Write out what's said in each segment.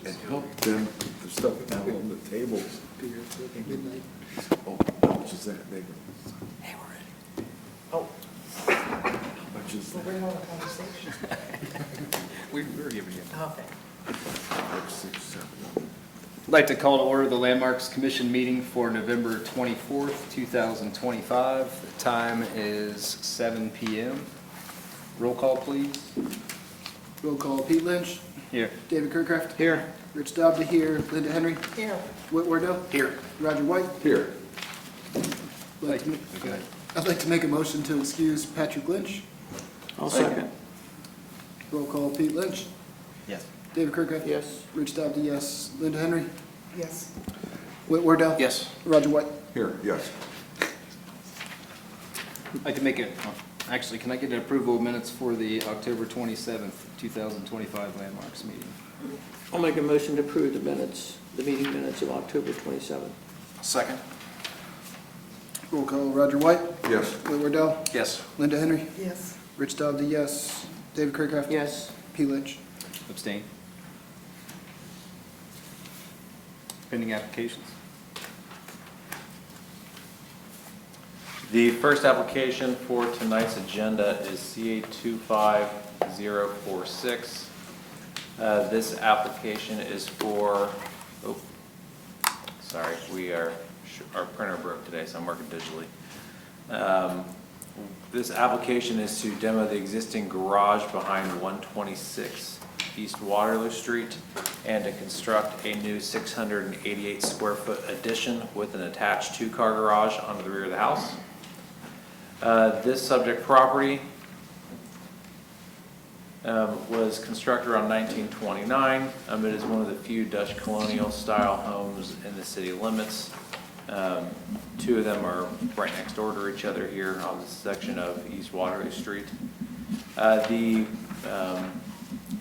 and help them put the stuff down on the tables. Midnight. Oh, how much is that? They go, Hey, we're ready. Oh, how much is we'll that? bring on a conversation. We're giving you. Okay. 5, 6, 7. I'd like to call to order the Landmarks Commission meeting for November 24th, 2025. The time is 7 p.m. Roll call, please. Roll call, Pete Lynch, Here. David Kirkcraft, Here. Rich Dobbs here, Linda Henry, Here. Whit Wardell, Here. Roger White. Here. I'd like to make a motion to excuse Patrick Lynch. I'll second. Roll call, Pete Lynch, Yes. David Kirkcraft. Yes. Rich Dobbs, yes. Linda Henry, Yes. Whit Wardell. Yes. Roger White. Here, yes. I'd like to make it, actually, can I get an approval of minutes for the October 27th, 2025 Landmarks meeting? I'll make a motion to approve the minutes, the meeting minutes of October 27th. Second. Roll call, Roger White, Yes. Whit Wardell, Yes. Linda Henry, Yes. Rich Dobbs, yes. David Kirkcraft. Yes. Pete Lynch. Abstain. Pending applications. The first application for tonight's agenda is CA 25046. This application is for, sorry, our printer broke today, so I'm working digitally. This application is to demo the existing garage behind 126 East Waterloo Street and to construct a new 688 square foot addition with an attached 2-car garage onto the rear of the house. This subject property was constructed around 1929. It is one of the few Dutch colonial style homes in the city limits. 2 of them are right next door to each other here on this section of East Waterloo Street. The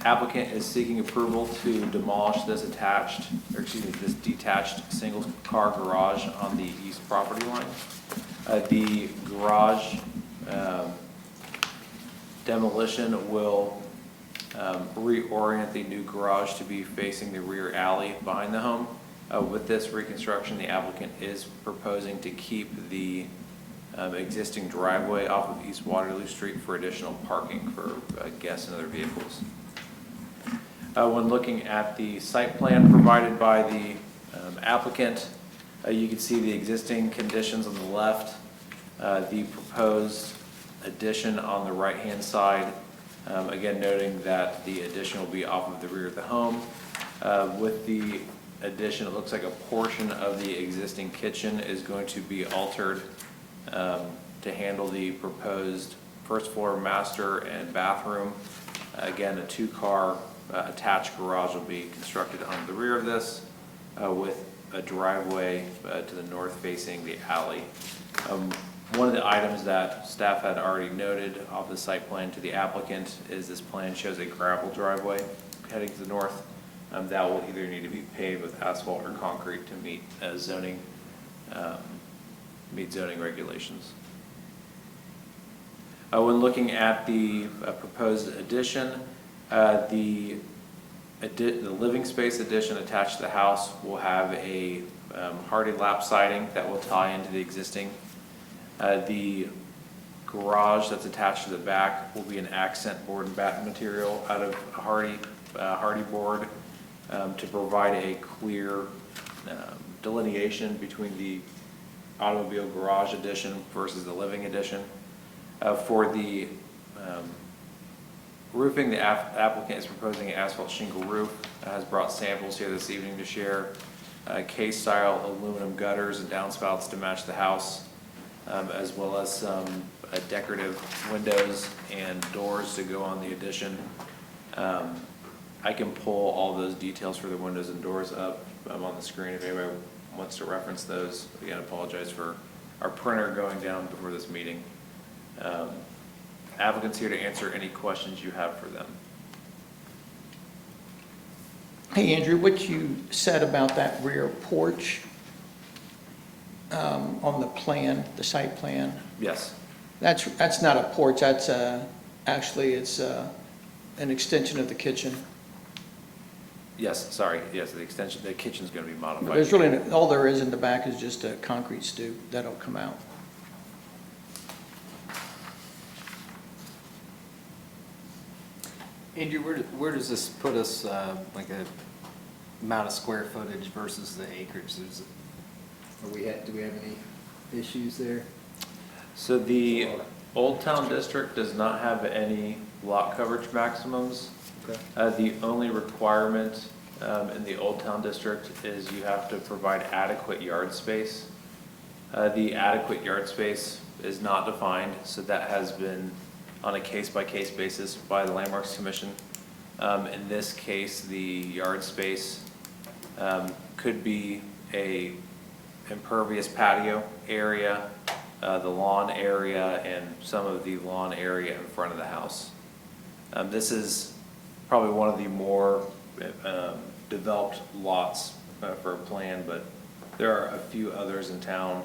applicant is seeking approval to demolish this this detached single car garage on the east property line. The garage demolition will reorient the new garage to be facing the rear alley behind the home. With this reconstruction, the applicant is proposing to keep the existing driveway off of East Waterloo Street for additional parking for guests and other vehicles. When looking at the site plan provided by the applicant, you can see the existing conditions on the left, the proposed addition on the right-hand side. Again, noting that the addition will be off of the rear of the home. With the addition, it looks like a portion of the existing kitchen is going to be altered to handle the proposed first floor master and bathroom. Again, a 2-car attached garage will be constructed on the rear of this with a driveway to the north facing the alley. One of the items that staff had already noted off the site plan to the applicant is this plan shows a gravel driveway heading to the north. That will either need to be paved with asphalt or concrete to meet zoning regulations. When looking at the proposed addition, the living space addition attached to the house will have a hardy lap siding that will tie into the existing. The garage that's attached to the back will be an accent board and batten material out of hardy board to provide a clear delineation between the automobile garage addition versus the living addition. For the roofing, the applicant is proposing an asphalt shingle roof. Has brought samples here this evening to share. Case-style aluminum gutters and downspouts to match the house, as well as some decorative windows and doors to go on the addition. I can pull all those details for the windows and doors up on the screen if anybody wants to reference those. Again, I apologize for our printer going down before this meeting. Applicants here to answer any questions you have for them. Hey, Andrew, what you said about that rear porch on the plan, the site plan, Yes. that's not a porch, that's actually it's an extension of the kitchen. Yes, sorry, yes, the extension, the kitchen's gonna be modified. There's really, all there is in the back is just a concrete stoop that'll come out. Andrew, where does this put us, like a amount of square footage versus the acreage? Do we have any issues there? So the Old Town District does not have any lot coverage maximums. Okay. The only requirement in the Old Town District is you have to provide adequate yard space. The adequate yard space is not defined, so that has been on a case-by-case basis by the Landmarks Commission. In this case, the yard space could be a impervious patio area, the lawn area, and some of the lawn area in front of the house. This is probably one of the more developed lots for a plan, but there are a few others in town,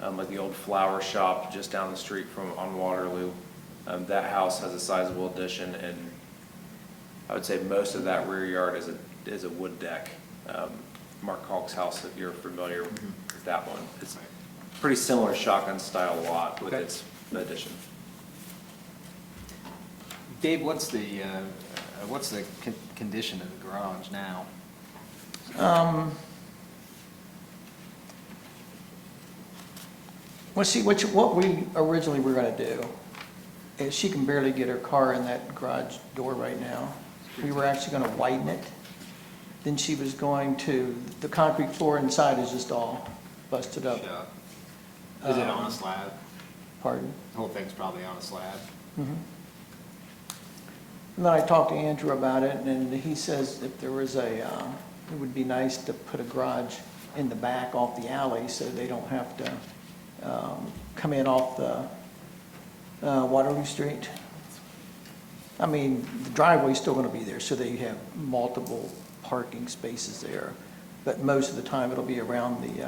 like the old flower shop just down the street on Waterloo. That house has a sizable addition, and I would say most of that rear yard is a wood deck. Mark Hawk's house, if you're familiar with that one, it's pretty similar shotgun style lot with Okay. its addition. Dave, what's the condition of the garage now? Well, see, what we originally were gonna do is she can barely get her car in that garage door right now. We were actually gonna widen it. Then she was going to, the concrete floor inside is just all busted up. Shut. Is it on a slab? Pardon? The whole thing's probably on a slab. And then I talked to Andrew about it, and he says if there was it would be nice to put a garage in the back off the alley so they don't have to come in off the Waterloo Street. I mean, the driveway's still gonna be there, so they have multiple parking spaces there. But most of the time, it'll be around the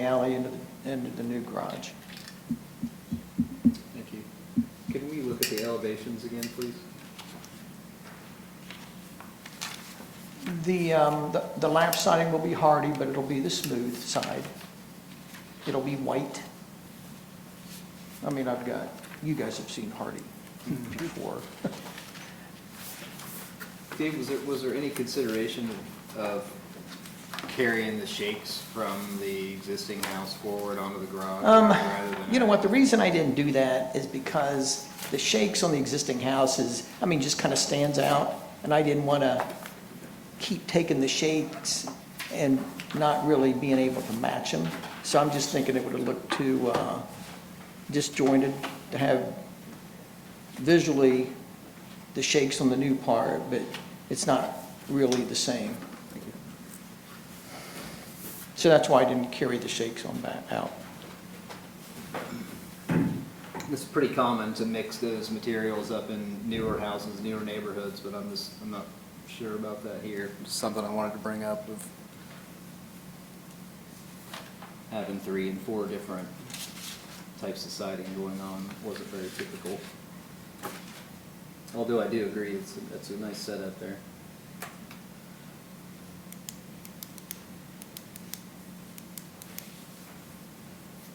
alley into the new garage. Thank you. Can we look at the elevations again, please? The lap siding will be hardy, but it'll be the smooth side. It'll be white. I mean, you guys have seen hardy before. Dave, was there any consideration of carrying the shakes from the existing house forward onto the garage? rather than- You know what, the reason I didn't do that is because the shakes on the existing house just kind of stands out, and I didn't want to keep taking the shakes and not really being able to match them. So I'm just thinking it would have looked too disjointed to have visually the shakes on the new part, but it's not really the same. So that's why I didn't carry the shakes on back out. It's pretty common to mix those materials up in newer houses, newer neighborhoods, but I'm not sure about that here. It's something I wanted to bring up of having 3 and 4 different types of siding going on wasn't very typical. Although I do agree, it's a nice setup there.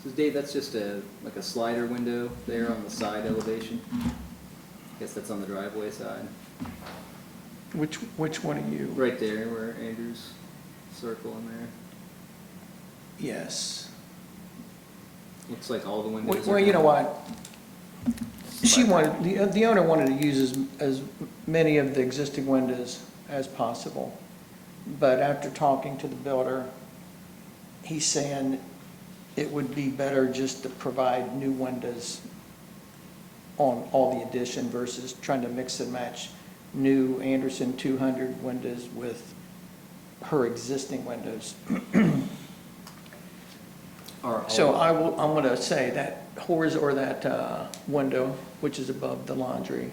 So Dave, that's just like a slider window there on the side elevation? I guess that's on the driveway side. Which one are you? Right there where Andrew's circle in there. Yes. Looks like all the windows are. Well, you know what? The owner wanted to use as many of the existing windows as possible. But after talking to the builder, he's saying it would be better just to provide new windows on all the addition versus trying to mix and match new Anderson 200 windows with her existing windows. So I'm going to say that that window, which is above the laundry,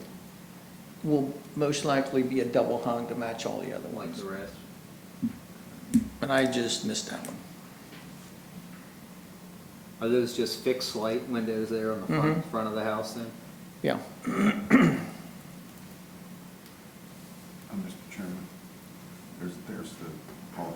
will most likely be a double hung to match all the other Like ones. the rest. And I just missed that one. Are those just fixed light windows there on the front of the house then? Yeah. Mr. Chairman, there's the, all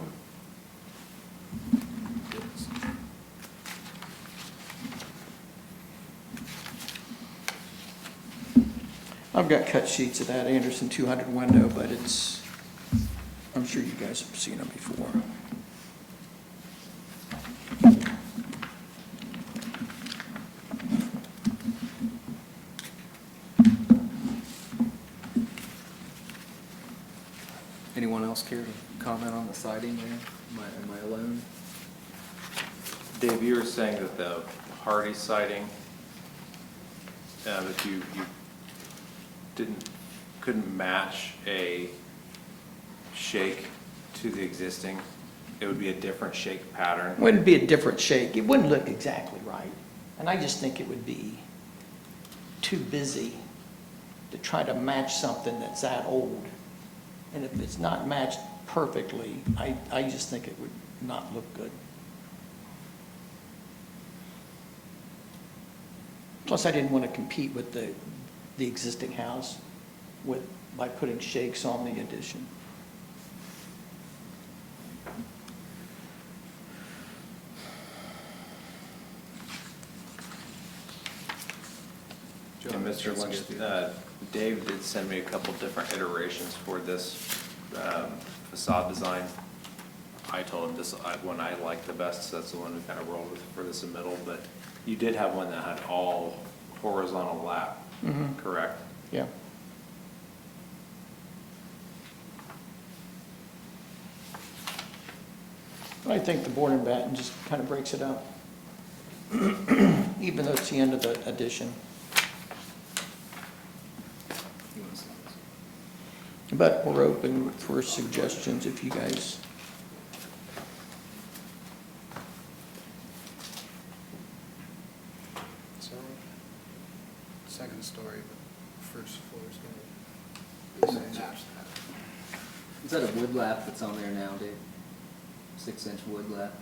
I've got cut sheets of that Anderson 200 window, but it's, I'm sure you guys have seen them before. Anyone else care to comment on the siding there? Am I alone? Dave, you were saying that the hardy siding, that you couldn't match a shake to the existing? It would be a different shake pattern? Wouldn't be a different shake. It wouldn't look exactly right. And I just think it would be too busy to try to match something that's that old. And if it's not matched perfectly, I just think it would not look good. Plus, I didn't want to compete with the existing house by putting shakes on the addition. And Mr. Lynch, Dave did send me a couple different iterations for this facade design. I told him this one I liked the best, so that's the one we kind of rolled with for the submittal, but you did have one that had all horizontal lap, correct? Yeah. I think the board and batten just kind of breaks it up, even though it's the end of the addition. But we're open for suggestions if you guys. So, second story, but first floor is going to match that. Is that a wood lap that's on there now, Dave? 6-inch wood lap?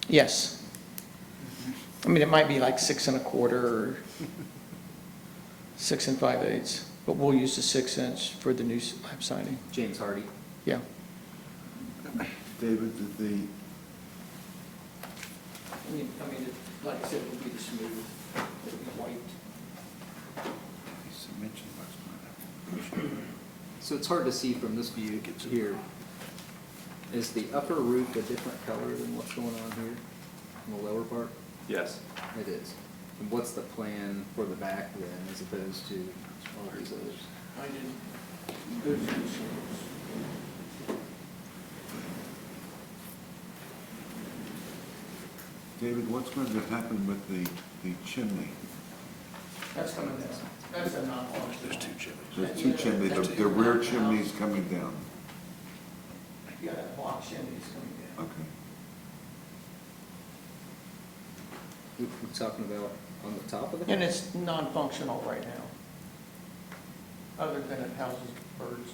Yes. I mean, it might be like 6 1/4 or 6 5/8, but we'll use the 6-inch for the new lap siding. James Hardy. Yeah. David, did the, I mean, like I said, it would be the smooth, it would be white. he mentioned last night. So it's hard to see from this view here. Is the upper roof a different color than what's going on here in the lower part? Yes. It is. And what's the plan for the back then, as opposed to all these others? I didn't. Those are the shades. David, what's going to happen with the chimney? That's coming down. That's a non-functional. There's two chimneys. There's two chimneys, the rear chimney's coming down. Yeah, that block chimney's coming down. Okay. We're talking about on the top of the And house? it's non-functional right now, other than it houses birds.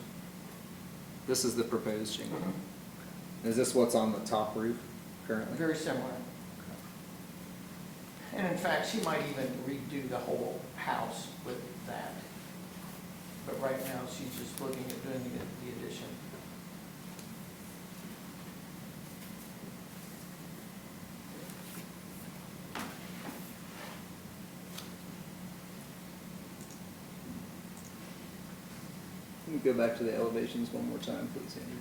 This is the proposed shingle. Is this what's on the top roof currently? Very similar. And in fact, she might even redo the whole house with that. But right now, she's just looking at doing the addition. Can we go back to the elevations one more time, please, Andrew?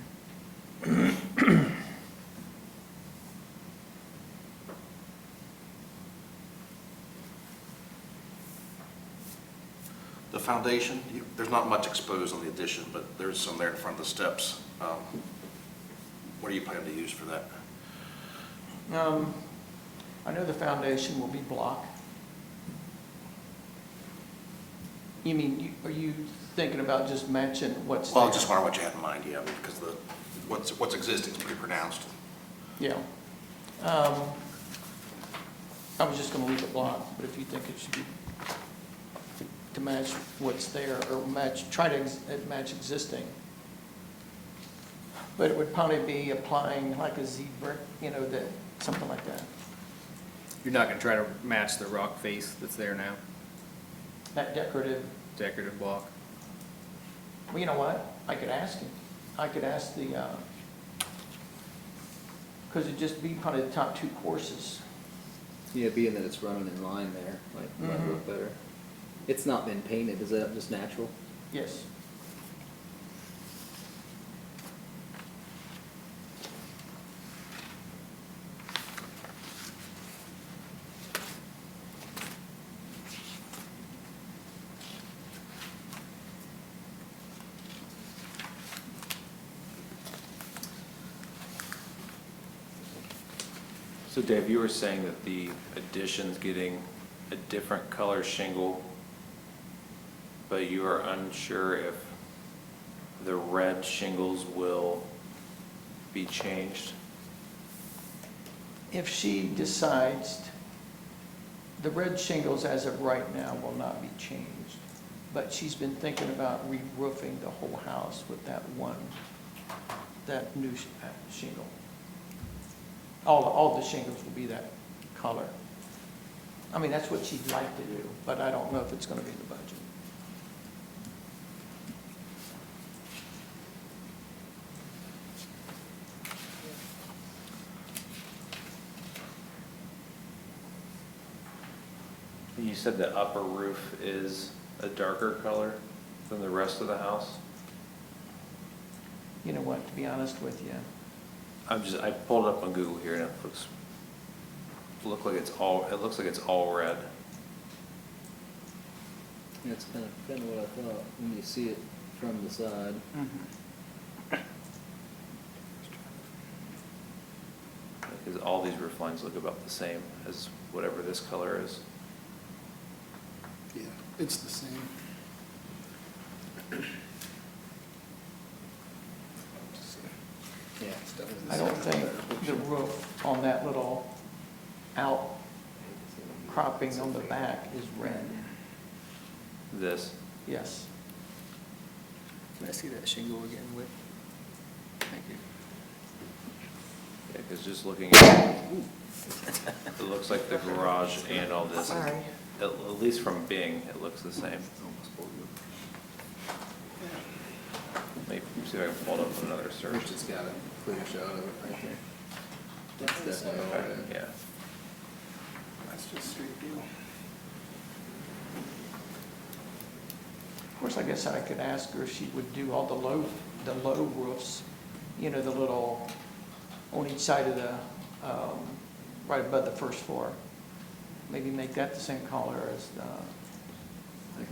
The foundation, there's not much exposed on the addition, but there's some there in front of the steps. What do you plan to use for that? I know the foundation will be block. You mean, are you thinking about just matching what's there? Well, I just wondering what you had in mind, yeah, because what's existing is pretty pronounced. Yeah. I was just gonna leave it block, but if you think it should be to match what's there, or try to match existing. But it would probably be applying like a Z brick, something like that. You're not gonna try to match the rock face that's there now, That decorative, decorative block? well, you know what? I could ask him. I could ask the, because it'd just be probably the top two courses. Yeah, being that it's running in line there, might look better. It's not been painted, is that just natural? Yes. So Dave, you were saying that the addition's getting a different color shingle, but you are unsure if the red shingles will be changed? If she decides, the red shingles as of right now will not be changed, but she's been thinking about re-roofing the whole house with that new shingle. All the shingles will be that color. I mean, that's what she'd like to do, but I don't know if it's gonna be in the budget. You said the upper roof is a darker color than the rest of the house? You know what, to be honest with you, I pulled it up on Google here and it looks like it's all red. That's kind of what I thought, when you see it from the side. Because all these roof lines look about the same as whatever this color is. Yeah, it's the same. Yeah, it's definitely the I don't same. think the roof on that little outcropping on the back is red. This, Yes. Can I see that shingle again, Whit? Thank you. yeah, because just looking at it, it looks like the garage and all this, Sorry. at least from Bing, it looks the same. Maybe see if I can pull it up with another search. Rich has got a clear shot of it right there. That's definitely all Okay, red. yeah. That's just straight deal. Of course, I guess I could ask her if she would do all the low roofs, you know, the little, on each side of the, right above the first floor. Maybe make that the same color as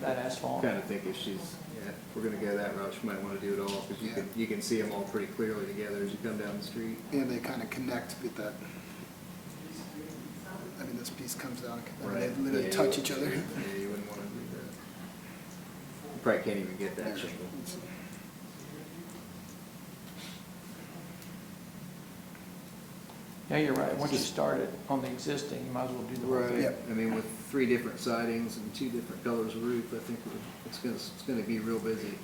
that asphalt. Kind of think if she's, if we're gonna go that route, she might wanna do it all, because Yeah. you can see them all pretty clearly together as you come down the street. And they kind of connect with that. I mean, this piece comes down, I mean, they literally Yeah, touch you- each other. Yeah, you wouldn't wanna do that. You probably can't even get that shingle. Yeah, you're right. Once you start it on the existing, you might as well do the whole thing. Yep. I mean, with 3 different sidings and 2 different colors of roof, I think it's gonna be real busy.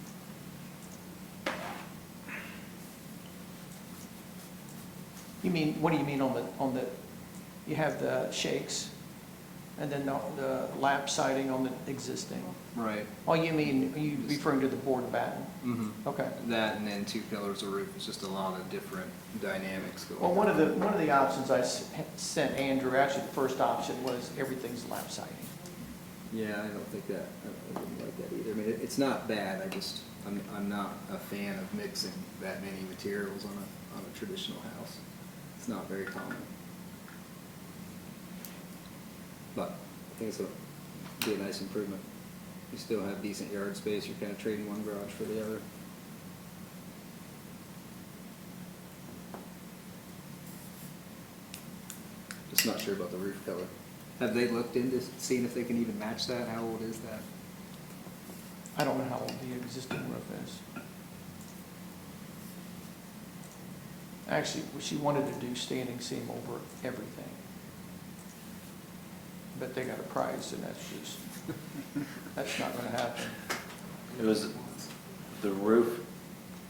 You mean, what do you mean on the, you have the shakes and then the lap siding on the existing? Right. Oh, you mean, are you referring to the board batten? Mm-hmm. Okay. That and then 2 colors of roof, it's just a lot of different dynamics going Well, on. one of the options I sent Andrew, actually the first option was everything's lap siding. Yeah, I don't think that, I wouldn't like that either. I mean, it's not bad, I'm not a fan of mixing that many materials on a traditional house. It's not very common. But I think it'll be a nice improvement. You still have decent yard space, you're kind of trading one garage for the other. Just not sure about the roof color. Have they looked into seeing if they can even match that? How old is that? I don't know how old the existing roof is. Actually, she wanted to do standing seam over everything. But they got a price and that's not gonna happen. The roof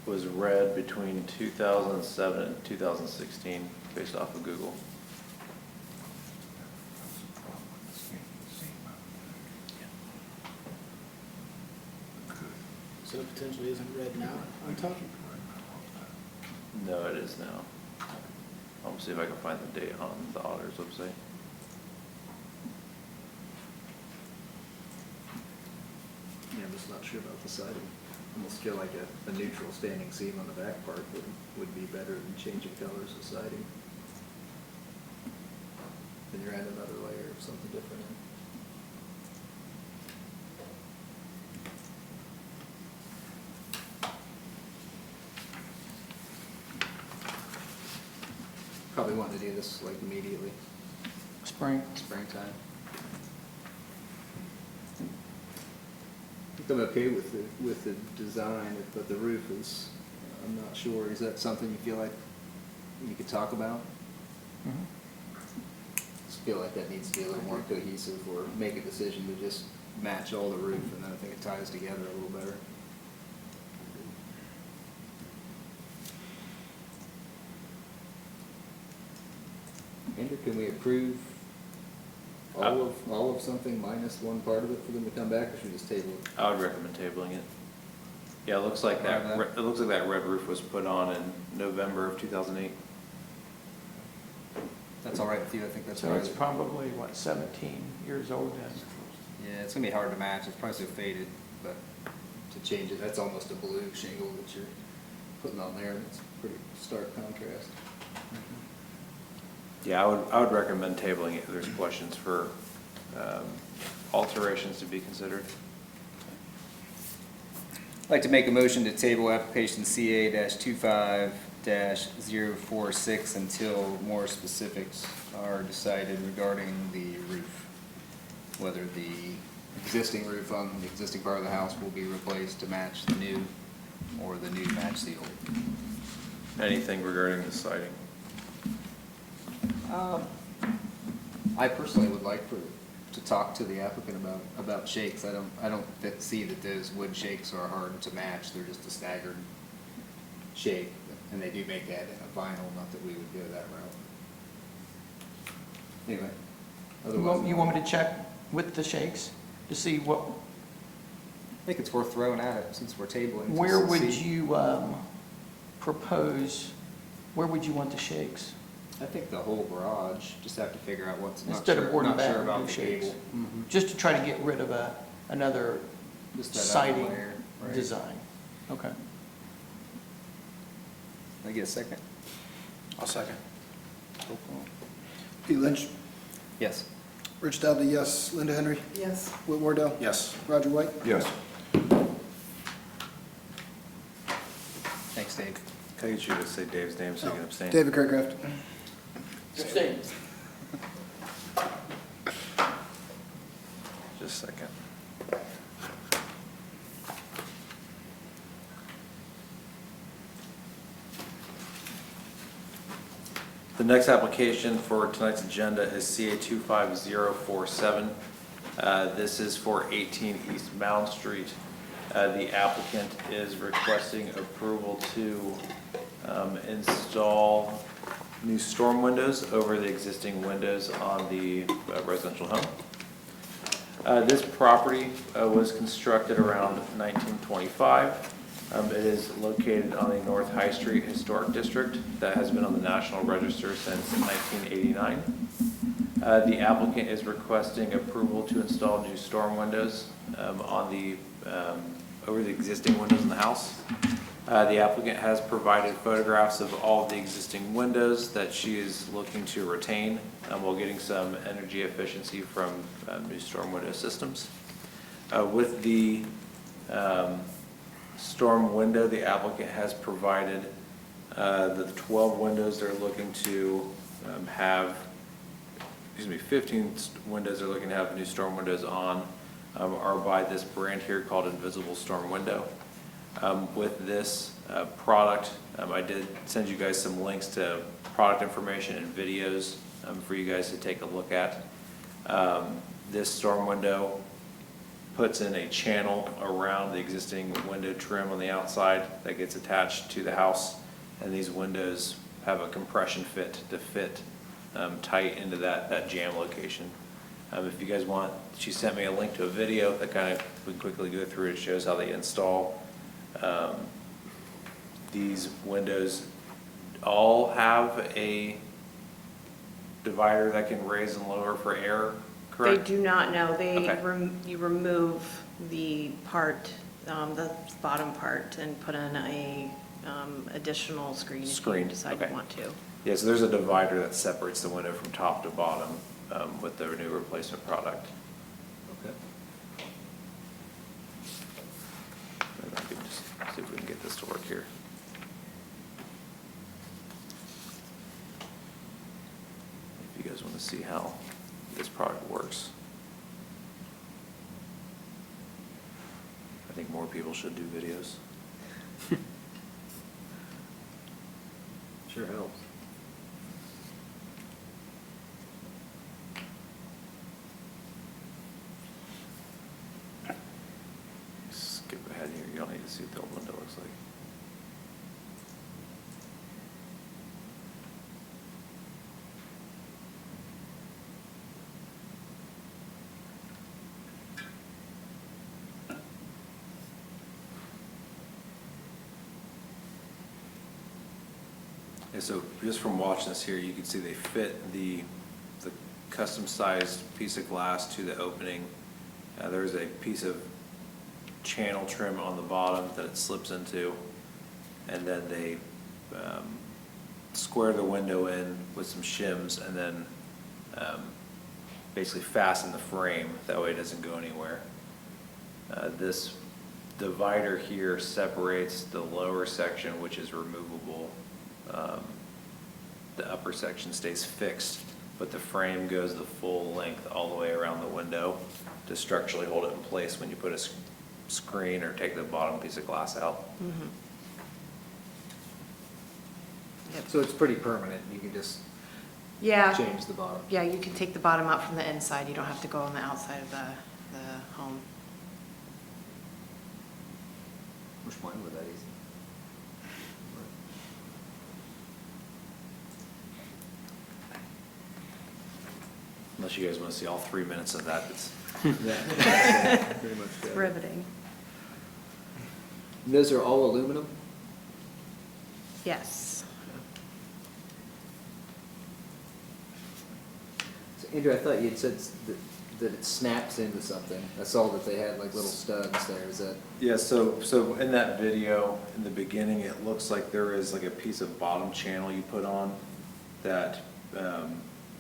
was red between 2007 and 2016, based off of Google. So it potentially isn't red now, I'm talking? No, it is now. I'll see if I can find the date on the auditor's website. Yeah, I'm just not sure about the siding. Almost feel like a neutral standing seam on the back part would be better than changing colors of siding. Then you're adding another layer of something different in. Probably want to do this like immediately, Spring. springtime. I think I'm okay with the design, but the roof is, I'm not sure. Is that something you feel like you could talk about? Mhm. Just feel like that needs to be a little more cohesive, or make a decision to just match all the roof, and then I think it ties together a little better. Andrew, can we approve all of something minus one part of it for them to come back, or should we just table it? I would recommend tabling it. Yeah, it looks like it looks like that red roof was put on in November of 2008. That's all right with you, I think that's all So right. it's probably, what, 17 years old then? Yeah, it's gonna be hard to match, it's probably so faded, but to change it, that's almost a blue shingle that you're putting on there, it's pretty stark contrast. Yeah, I would recommend tabling it if there's questions for alterations to be considered. I'd like to make a motion to table application CA-25-046 until more specifics are decided regarding the roof. Whether the existing roof on the existing part of the house will be replaced to match the new, or the new match the old. Anything regarding the siding? I personally would like to talk to the applicant about shakes. I don't see that those wood shakes are hard to match, they're just a staggered shake, and they do make that in a vinyl, not that we would go that route. Anyway. You want me to check with the shakes to see what, I think it's worth throwing at it since we're tabling. where just to would see. you propose, where would you want the shakes? I think the whole garage, just have to figure out what's, not Instead of sure, board and not sure batten, about do the shakes. gable. Just to try to get rid of another Just that outer siding layer, right. design. Okay. Can I get a second? I'll second. Roll call. Pete Lynch, Yes. Rich Dowdy, yes. Linda Henry, Yes. Whit Wardell, Yes. Roger White. Yes. Thanks, Dave. Can I get you to say Dave's name so you can abstain? David Kirkcraft. Just a second. The next application for tonight's agenda is CA 25047. This is for 18 East Mound Street. The applicant is requesting approval to install new storm windows over the existing windows on the residential home. This property was constructed around 1925. It is located on the North High Street Historic District that has been on the National Register since 1989. The applicant is requesting approval to install new storm windows over the existing windows in the house. The applicant has provided photographs of all of the existing windows that she is looking to retain while getting some energy efficiency from new storm window systems. With the storm window, the applicant has provided the 12 windows they're looking to have, 15 windows they're looking to have new storm windows on are by this brand here called Invisible Storm Window. With this product, I did send you guys some links to product information and videos for you guys to take a look at. This storm window puts in a channel around the existing window trim on the outside that gets attached to the house, and these windows have a compression fit to fit tight into that jam location. If you guys want, she sent me a link to a video that kind of, we can quickly go through. It shows how they install these windows all have a divider that can raise and lower for air, They correct? do not know. They, Okay. you remove the part, the bottom part, and put in a additional screen if you Screen, decide you okay. want to. Yeah, so there's a divider that separates the window from top to bottom with the new replacement product. Okay. Maybe I can just see if we can get this to work here. If you guys want to see how this product works. I think more people should do videos. Sure helps. Skip ahead here, you don't need to see what the old window looks like. Yeah, so just from watching this here, you can see they fit the custom sized piece of glass to the opening. There's a piece of channel trim on the bottom that it slips into, and then they square the window in with some shims, and then basically fasten the frame, that way it doesn't go anywhere. This divider here separates the lower section, which is removable. The upper section stays fixed, but the frame goes the full length all the way around the window to structurally hold it in place when you put a screen or take the bottom piece of glass out. Mhm. Yep. So it's pretty permanent, you can just Yeah. change the bottom. Yeah, you can take the bottom out from the inside. You don't have to go on the outside of the home. Which mine was that easy? Unless you guys want to see all 3 minutes of that, it's Yeah, pretty much. It's riveting. Those are all aluminum? Yes. So Andrew, I thought you'd said that it snaps into something. I saw that they had like little studs there, is that? yeah, so in that video, in the beginning, it looks like there is like a piece of bottom channel you put on that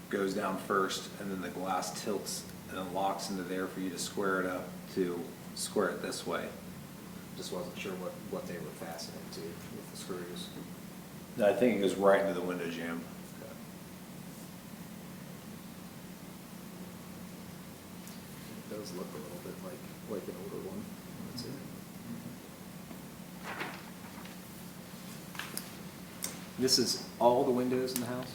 goes down first, and then the glass tilts and then locks into there for you to square it up to square it this way. Just wasn't sure what they were fastening to with the screws. I think it goes right into the window jamb. It does look a little bit like an older one. Let's see. This is all the windows in the house?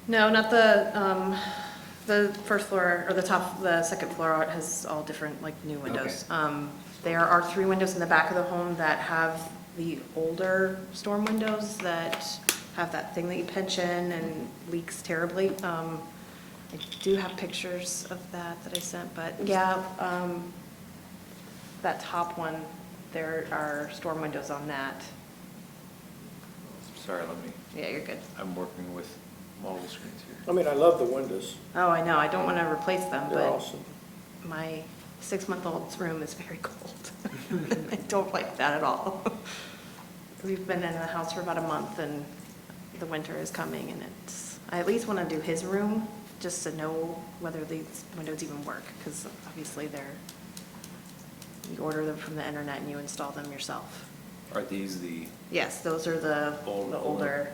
No, not the first floor, or the second floor has all different, like, new windows. There are 3 windows in the back of the home that have the older storm windows that have that thing that you pinch in and leaks terribly. I do have pictures of that I sent, but yeah, that top one, there are storm windows on that. Sorry, let me, Yeah, you're good. I'm working with multiple screens here. I mean, I love the windows. Oh, I know, I don't want to replace them, They're but awesome. my 6-month-old's room is very cold. I don't like that at all. We've been in the house for about a month, and the winter is coming, and I at least want to do his room, just to know whether these windows even work, because obviously you order them from the internet and you install them yourself. Are these the, Yes, those are the Old- older,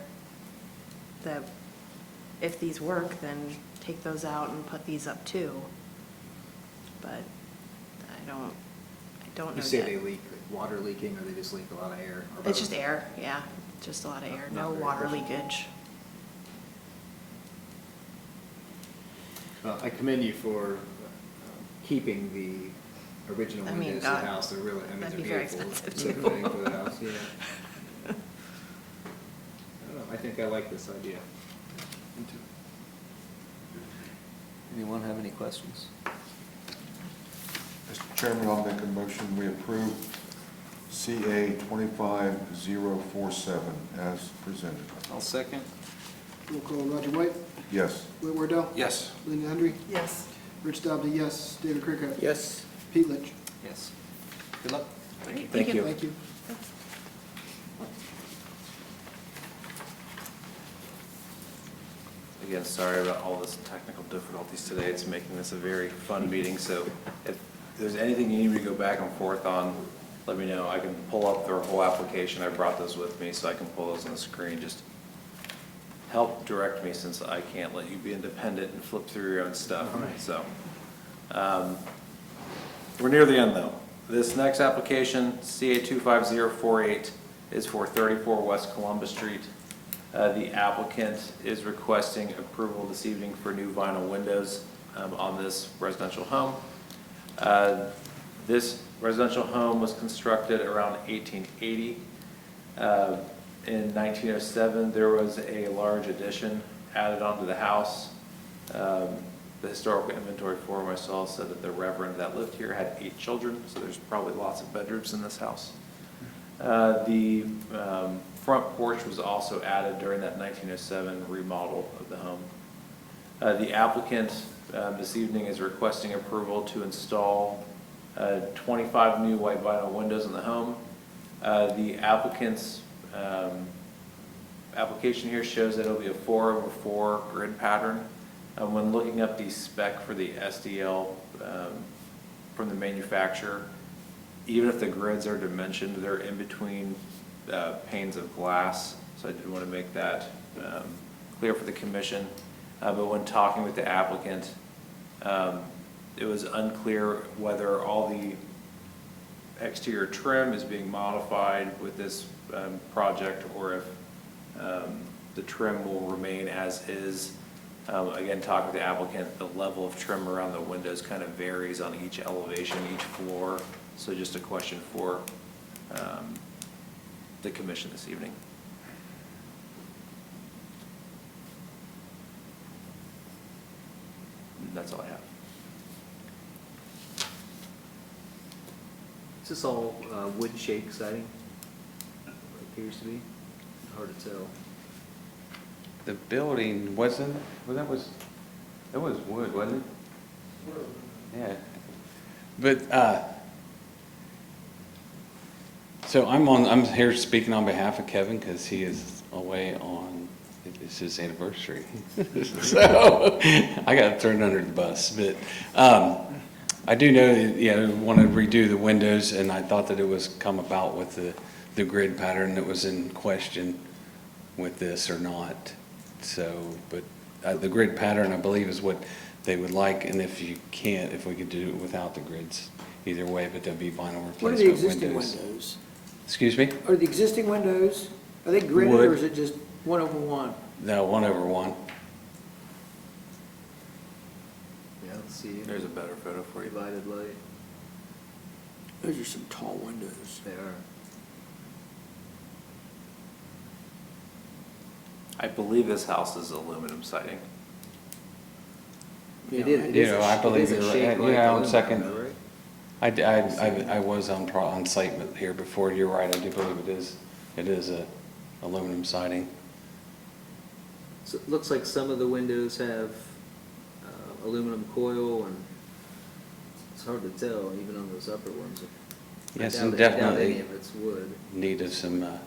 that, if these work, then take those out and put these up too. But I don't know You say yet. they leak, like water leaking, or they just leak a lot of air? Or It's both? just air, yeah, just a lot of air, Not no very water efficient. leakage. Well, I commend you for keeping the original I mean, windows of the God, house. They're really, I mean, that'd they're be very beautiful. expensive, Good too. thing for the house, yeah. I don't know, I think I like this idea. Anyone have any questions? Mr. Chairman, I'll make a motion, we approve CA 25047 as presented. I'll second. Roll call, Roger White, Yes. Whit Wardell, Yes. Linda Hendry, Yes. Rich Dobley, yes. David Kirkhope. Yes. Pete Litch. Yes. Good luck. Thank you. Thank you. Thank you. Again, sorry about all this technical difficulties today. It's making this a very fun meeting, so if there's anything you need me to go back and forth on, let me know. I can pull up their whole application. I brought those with me, so I can pull those on the screen. Just help direct me, since I can't let you be independent and flip through your own stuff. So, we're near the end, though. This next application, CA 25048, is for 34 West Columbus Street. The applicant is requesting approval this evening for new vinyl windows on this residential home. This residential home was constructed around 1880. In 1907, there was a large addition added onto the house. The historical inventory form I saw said that the reverend that lived here had 8 children, so there's probably lots of bedrooms in this house. The front porch was also added during that 1907 remodel of the home. The applicant this evening is requesting approval to install 25 new white vinyl windows in the home. The applicant's application here shows that it'll be a 4/4 grid pattern. When looking up the spec for the SDL from the manufacturer, even if the grids are dimensioned, they're in between panes of glass. So I did want to make that clear for the commission. But when talking with the applicant, it was unclear whether all the exterior trim is being modified with this project, or if the trim will remain as is. Again, talking with the applicant, the level of trim around the windows kind of varies on each elevation, each floor. So just a question for the commission this evening. And that's all I have. Is this all wood shake siding? Appears to be. Hard to tell. The building wasn't, well, that was wood, wasn't it? Yeah. But, so I'm here speaking on behalf of Kevin because he is away on, it's his anniversary. So I got thrown under the bus, but, I do know that, want to redo the windows, and I thought that it was come about with the grid pattern that was in question with this or not. So, but the grid pattern, I believe, is what they would like, and if you can't, if we could do it without the grids, either way, but there'll be vinyl replacement windows. What are the existing windows? Excuse me? Are the existing windows, are they gridded Wood. or is it just 1/1? No, 1/1. Yeah, let's see. There's a better photo for you. Divided light. Those are some tall windows. They are. I believe this house is aluminum siding. It is I believe it is a you're shake right. like Yeah, on aluminum, second. though, right? I was on site here before. You're right, I do believe it is a aluminum siding. So it looks like some of the windows have aluminum coil, and it's hard to tell even on those upper ones. Yes, I and doubt any definitely of it's wood. needed some, little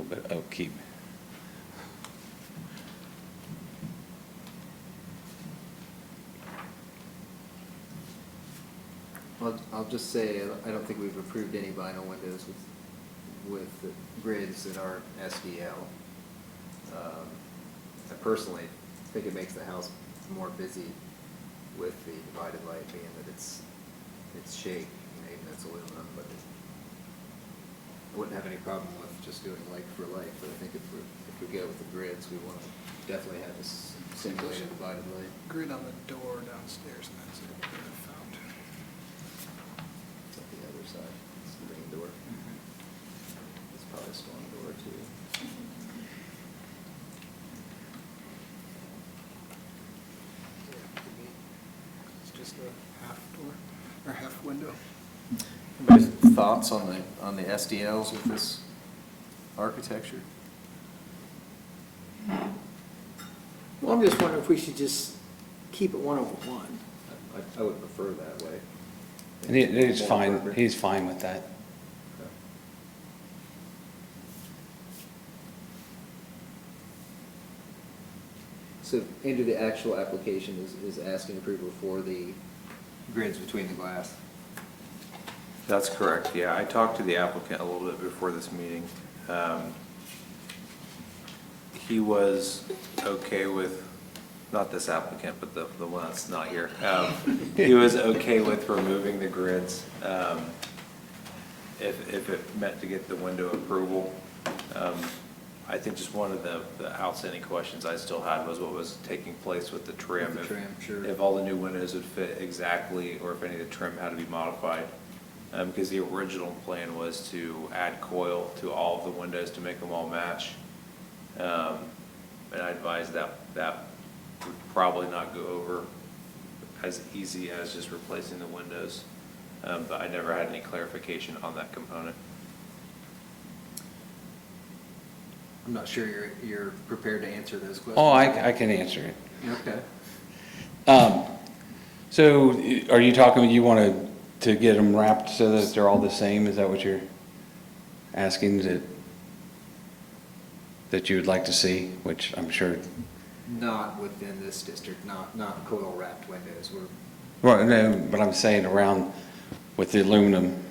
bit of upkeep. I'll just say, I don't think we've approved any vinyl windows with the grids that aren't SDL. I personally think it makes the house more busy with the divided light, being that it's shake, even though it's aluminum, but I wouldn't have any problem with just doing like for like, but I think if we go with the grids, we want to definitely have this simulated divided light. Grid on the door downstairs, and that's it that I found. It's on the other side, it's the main door. It's probably a storm door too. It's just a half door, or half window. But thoughts on the SDLs with this architecture? Well, I'm just wondering if we should just keep it 1/1. I would prefer that way. And he's More fine, appropriate. he's fine with that. So, Andrew, the actual application is asking approval for the, Grids between the glass. That's correct, yeah. I talked to the applicant a little bit before this meeting. He was okay with, not this applicant, but the one that's not here. He was okay with removing the grids if it meant to get the window approval. I think just one of the outstanding questions I still had was what was taking place with the trim. With the trim, sure. If all the new windows would fit exactly, or if any of the trim had to be modified. Because the original plan was to add coil to all of the windows to make them all match. And I advised that would probably not go over as easy as just replacing the windows. But I never had any clarification on that component. I'm not sure you're prepared to answer those questions. Oh, I can answer it. Okay. So are you talking, you want to get them wrapped so that they're all the same? Is that what you're asking, that you would like to see, which I'm sure. Not within this district, not coil wrapped windows. Well, no, but I'm saying around with the aluminum.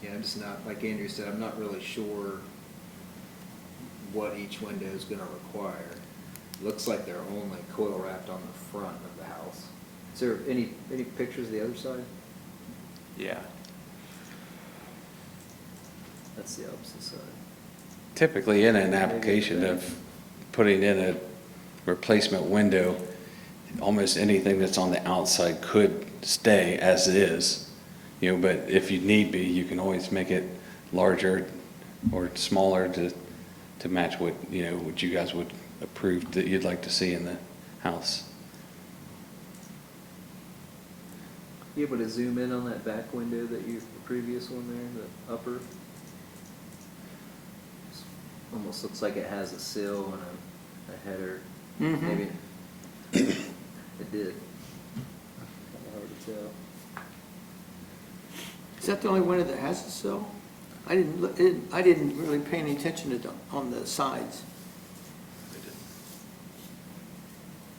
Yeah, I'm just not, like Andrew said, I'm not really sure what each window is gonna require. Looks like they're only coil wrapped on the front of the house. Is there any pictures of the other side? Yeah. That's the opposite side. Typically in an application of putting in a replacement window, almost anything that's on the outside could stay as it is. You know, but if you need be, you can always make it larger or smaller to match what, you know, what you guys would approve that you'd like to see in the house. You able to zoom in on that back window that the previous one there, the upper? Almost looks like it has a sill and a header. Mhm. Maybe it did. Kind of hard to tell. Is that the only window that has a sill? I didn't really pay any attention to on the sides.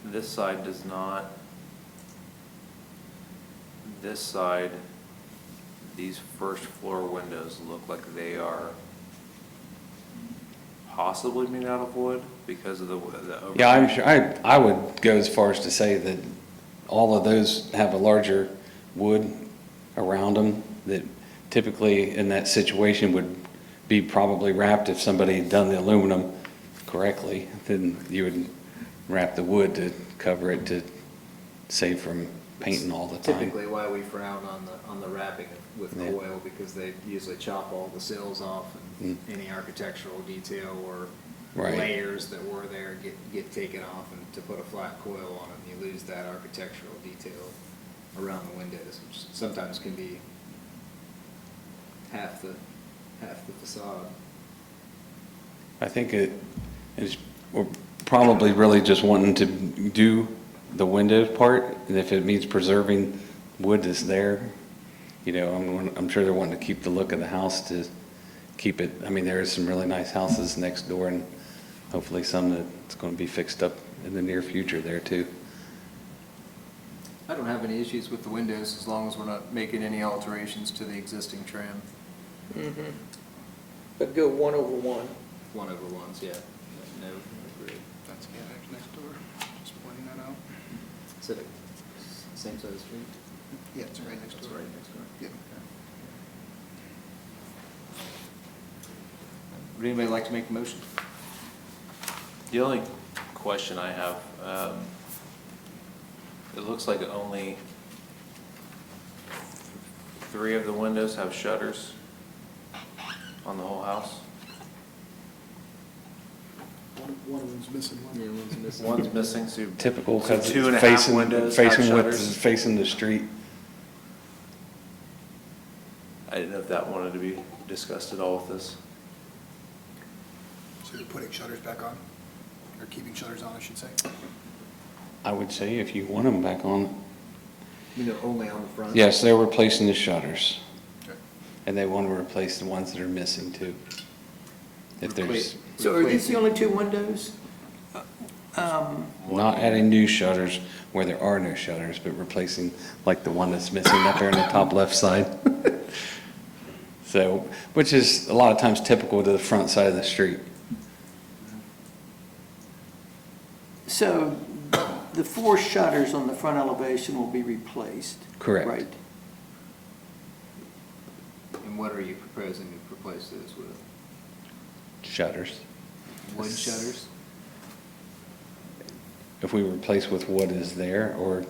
This side does not. This side, these first floor windows look like they are possibly made out of wood because of the overhang. Yeah, I'm sure, I would go as far as to say that all of those have a larger wood around them that typically in that situation would be probably wrapped if somebody had done the aluminum correctly, then you would wrap the wood to cover it to save from painting all the time. Typically why we frown on the wrapping with Yeah. coil, because they usually chop all the sills off and any architectural detail or Right. layers that were there get taken off, and to put a flat coil on it, you lose that architectural detail around the windows, which sometimes can be half the facade. I think we're probably really just wanting to do the window part, and if it means preserving wood that's there, you know, I'm sure they're wanting to keep the look of the house to keep it, I mean, there are some really nice houses next door, and hopefully some that's going to be fixed up in the near future there too. I don't have any issues with the windows as long as we're not making any alterations to the existing trim. But go 1/1. 1/1s, yeah. No, agreed. That's the annex next door, just pointing that out. Is it same side of the street? Yeah, it's right next It's door. right next door. Yeah. Would anybody like to make a motion? The only question I have, it looks like only 3 of the windows have shutters on the whole house. One of them's missing one. Yeah, one's missing. One's missing, so. Typical, So because 2.5 facing, windows have facing with, shutters. facing the street. I didn't know if that wanted to be discussed at all with this. So you're putting shutters back on, or keeping shutters on, I should say? I would say if you want them back on, You know, only on the front? yes, they're replacing the shutters. Okay. And they want to replace the ones that are missing too. If there's, So are these the only two windows? not adding new shutters where there are no shutters, but replacing like the one that's missing up there in the top left side. So, which is a lot of times typical to the front side of the street. So the 4 shutters on the front elevation will be replaced? Correct. Right? And what are you proposing to replace those with? Shutters. Wood shutters? If we replace with what is there, or I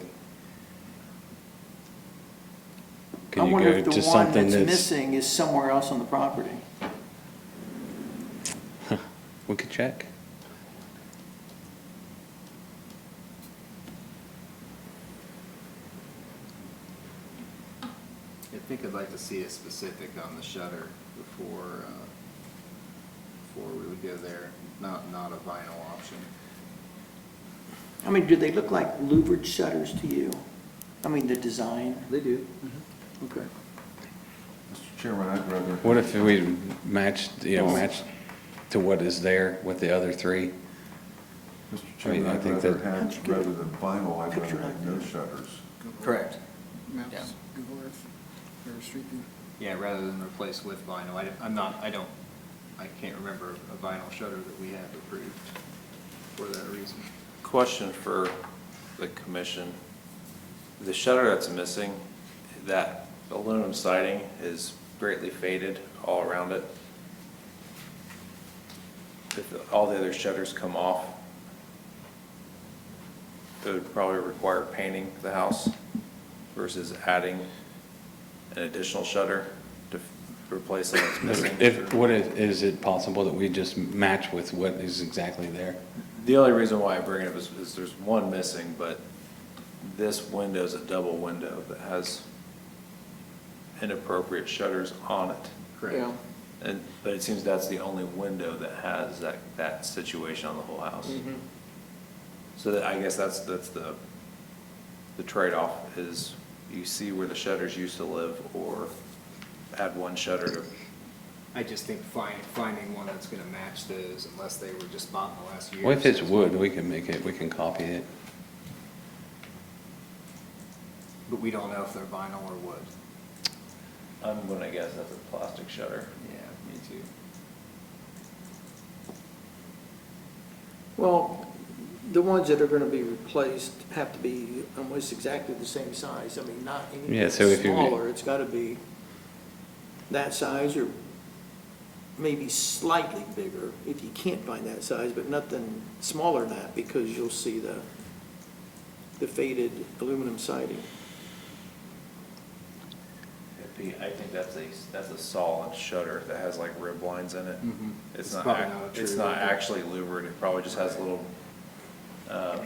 can you wonder go if the to one something that's that's, missing is somewhere else on the property? we could check. I think I'd like to see a specific on the shutter before we would go there, not a vinyl option. I mean, do they look like louvered shutters to you? I mean, the design? They do. Okay. Mr. Chairman, I'd rather. What if we matched, match to what is there with the other 3? Mr. I Chairman, mean, I I'd think rather that- have, rather than vinyl, I'd Picture rather like have no this. shutters. Correct. Maps, Yeah. Google Earth, or Street View. Yeah, rather than replace with vinyl. I can't remember a vinyl shutter that we have approved for that reason. Question for the commission. The shutter that's missing, that aluminum siding is greatly faded all around it. If all the other shutters come off, it would probably require painting the house versus adding an additional shutter to replace something that's missing. Is it possible that we just match with what is exactly there? The only reason why I bring it up is there's one missing, but this window is a double window that has inappropriate shutters on it. Yeah. But it seems that's the only window that has that situation on the whole house. So that, I guess that's the trade-off is you see where the shutters used to live or add one shutter to. I just think finding one that's gonna match those, unless they were just bought in the last year. Well, if it's wood, we can make it, we can copy it. But we don't know if they're vinyl or wood. I'm gonna guess that's a plastic shutter. Yeah, me too. Well, the ones that are gonna be replaced have to be almost exactly the same size. I mean, not Yeah, so if you- smaller. It's gotta be that size or maybe slightly bigger if you can't find that size, but nothing smaller than that because you'll see the faded aluminum siding. I think that's a solid shutter that has like rib lines in it. It's It's not, probably not a it's true not rib. actually louvered, it probably just has little, I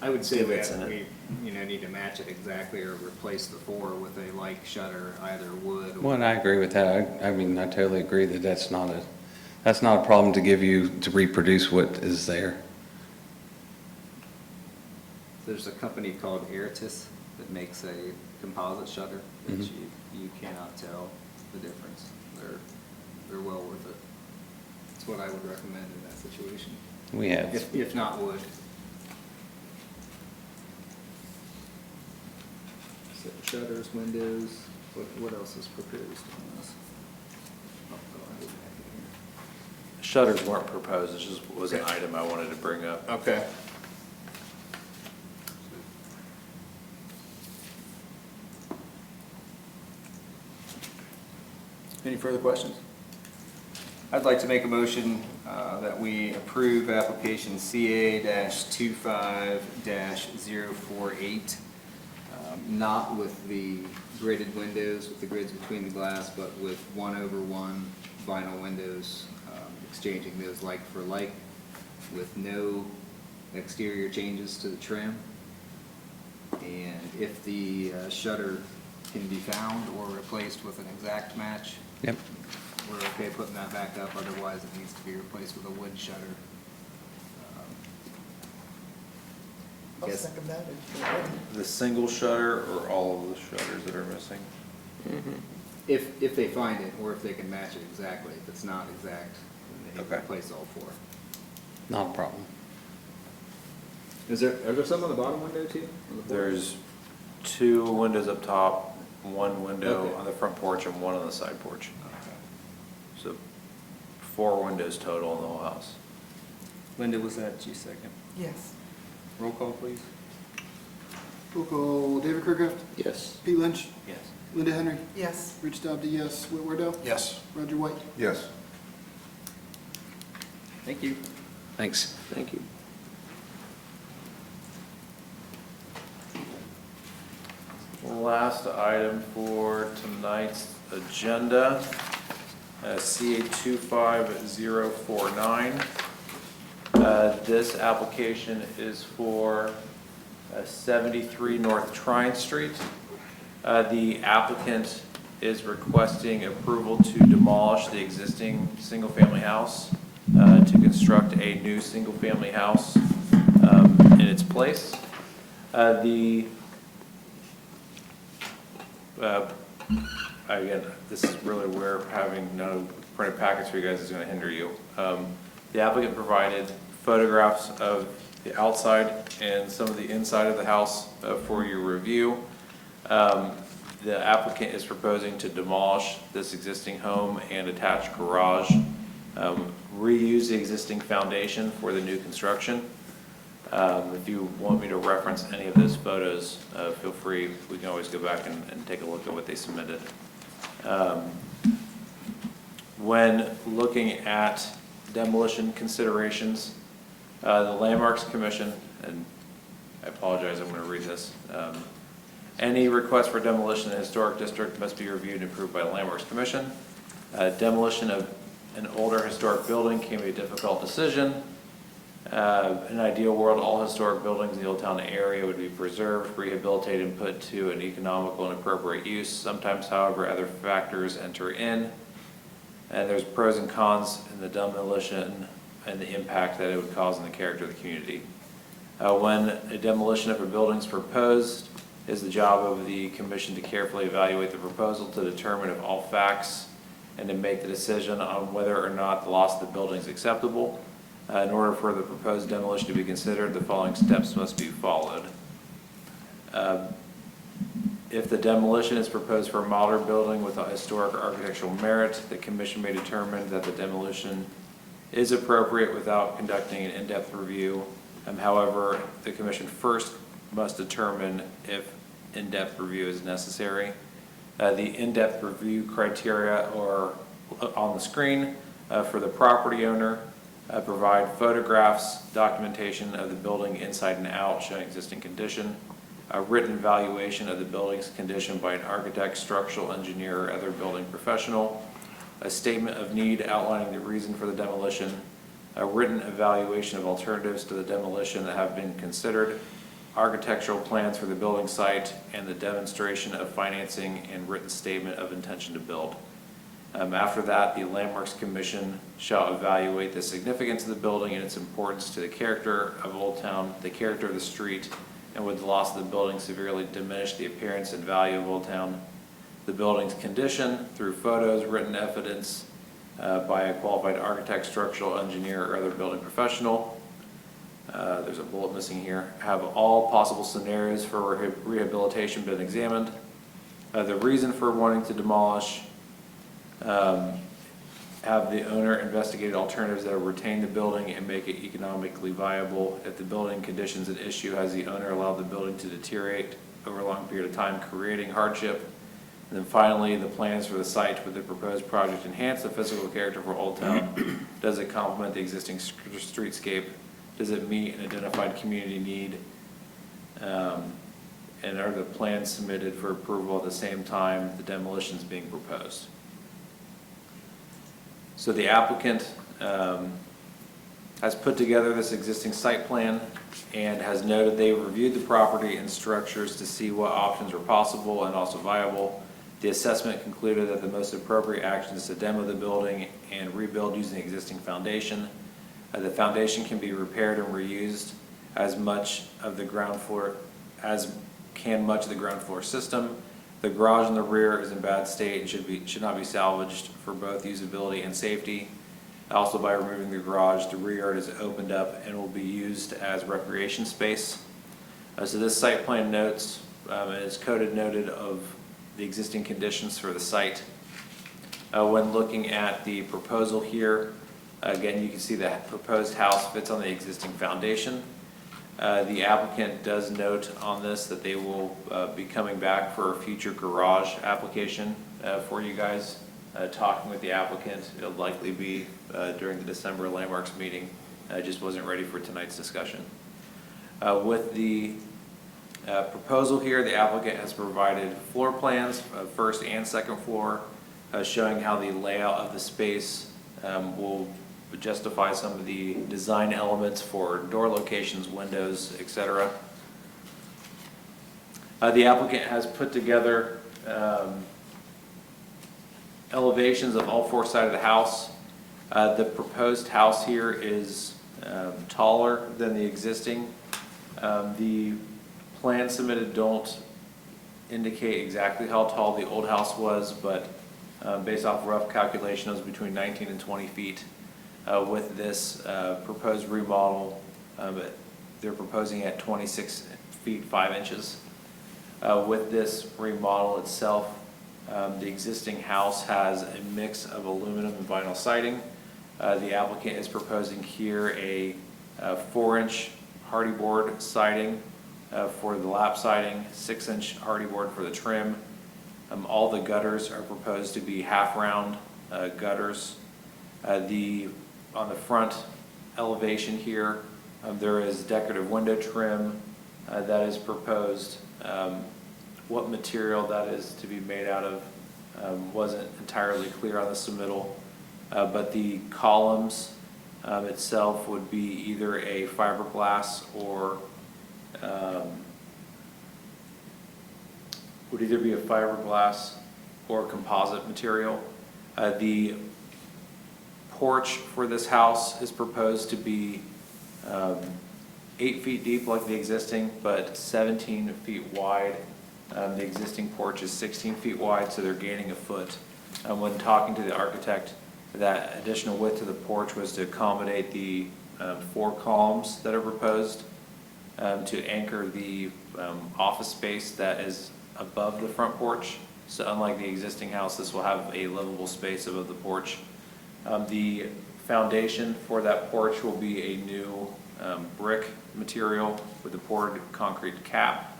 would say Divots that in it. we, need to match it exactly or replace the 4 with a like shutter, either wood or. Well, I agree with that. I mean, I totally agree that that's not a problem to give you, to reproduce what is there. There's a company called Eritis that makes a composite shutter that you cannot tell the difference. They're well worth it. That's what I would recommend in that situation. We have, If not wood. So shutters, windows, what else is proposed on this? Oh, I have it here. shutters weren't proposed, it just was an item I wanted to bring up. Okay. Any further questions? I'd like to make a motion that we approve application CA-25-048, Not with the gridded windows, with the grids between the glass, but with 1/1 vinyl windows, exchanging those like for like, with no exterior changes to the trim. And if the shutter can be found or replaced with an exact match, Yep. we're okay putting that back up, otherwise it needs to be replaced with a wood shutter. I'll Yes. second that if you're ready. The single shutter or all of the shutters that are missing? If they find it, or if they can match it exactly. If it's not exact, then they Okay. replace all four. Not a problem. Are there some on the bottom window too? On the floor? There's 2 windows up top, 1 window Okay. on the front porch and 1 on the side porch. So 4 windows total in the whole house. Linda, was that you second? Yes. Roll call, please. Roll call, David Kirkhoff, Yes. Pete Lynch, Yes. Linda Henry, Yes. Rich Dodd, yes, Whit Wardell, Yes. Roger White. Yes. Thank you. Thanks. Thank you. Last item for tonight's agenda, CA 25049. This application is for 73 North Trine Street. The applicant is requesting approval to demolish the existing single-family house to construct a new single-family house in its place. Again, this is really where having no printed packets for you guys is going to hinder you. The applicant provided photographs of the outside and some of the inside of the house for your review. The applicant is proposing to demolish this existing home and attached garage, reuse the existing foundation for the new construction. If you want me to reference any of those photos, feel free. We can always go back and take a look at what they submitted. When looking at demolition considerations, the Landmarks Commission, and I apologize, I'm going to read this. Any request for demolition in a historic district must be reviewed and approved by the Landmarks Commission. Demolition of an older historic building can be a difficult decision. In an ideal world, all historic buildings in the Old Town area would be preserved, rehabilitated, and put to an economical and appropriate use. Sometimes, however, other factors enter in, and there's pros and cons in the demolition and the impact that it would cause on the character of the community. When a demolition of a building is proposed, it is the job of the commission to carefully evaluate the proposal to determine if all facts and to make the decision on whether or not the loss of the building is acceptable. In order for the proposed demolition to be considered, the following steps must be followed. If the demolition is proposed for a modern building with a historic or architectural merit, the commission may determine that the demolition is appropriate without conducting an in-depth review. However, the commission first must determine if in-depth review is necessary. The in-depth review criteria are on the screen. For the property owner, provide photographs, documentation of the building inside and out showing existing condition, a written evaluation of the building's condition by an architect, structural engineer, or other building professional, a statement of need outlining the reason for the demolition, a written evaluation of alternatives to the demolition that have been considered, architectural plans for the building site, and the demonstration of financing and written statement of intention to build. After that, the Landmarks Commission shall evaluate the significance of the building and its importance to the character of Old Town, the character of the street, and would the loss of the building severely diminish the appearance and value of Old Town. The building's condition through photos, written evidence by a qualified architect, structural engineer, or other building professional. There's a bullet missing here. Have all possible scenarios for rehabilitation been examined. The reason for wanting to demolish. Have the owner investigated alternatives that will retain the building and make it economically viable. If the building conditions at issue, has the owner allowed the building to deteriorate over a long period of time, creating hardship? And then finally, the plans for the site with the proposed project enhance the physical character for Old Town. Does it complement the existing streetscape? Does it meet an identified community need? And are the plans submitted for approval at the same time the demolition is being proposed? So the applicant has put together this existing site plan and has noted they reviewed the property and structures to see what options are possible and also viable. The assessment concluded that the most appropriate action is to demo the building and rebuild using the existing foundation. The foundation can be repaired and reused as much of the ground floor as can much of the ground floor system. The garage in the rear is in bad state and should not be salvaged for both usability and safety. Also, by removing the garage, the rear yard is opened up and will be used as recreation space. So this site plan notes and is coded noted of the existing conditions for the site. When looking at the proposal here, again, you can see that proposed house fits on the existing foundation. The applicant does note on this that they will be coming back for a future garage application for you guys. Talking with the applicant, it'll likely be during the December landmarks meeting. Just wasn't ready for tonight's discussion. With the proposal here, the applicant has provided floor plans of first and second floor, showing how the layout of the space will justify some of the design elements for door locations, windows, etc. The applicant has put together elevations of all four sides of the house. The proposed house here is taller than the existing. The plans submitted don't indicate exactly how tall the old house was, but based off rough calculation, it was between 19 and 20 feet. With this proposed remodel, they're proposing at 26 feet 5 inches. With this remodel itself, the existing house has a mix of aluminum and vinyl siding. The applicant is proposing here a 4-inch hardy board siding for the lap siding, 6-inch hardy board for the trim. All the gutters are proposed to be half-round gutters. On the front elevation here, there is decorative window trim that is proposed. What material that is to be made out of wasn't entirely clear on the submittal, but the columns itself would be either a fiberglass or composite material. The porch for this house is proposed to be 8 feet deep like the existing, but 17 feet wide. The existing porch is 16 feet wide, so they're gaining a foot. When talking to the architect, that additional width to the porch was to accommodate the 4 columns that are proposed to anchor the office space that is above the front porch. So unlike the existing house, this will have a livable space above the porch. The foundation for that porch will be a new brick material with a poured concrete cap.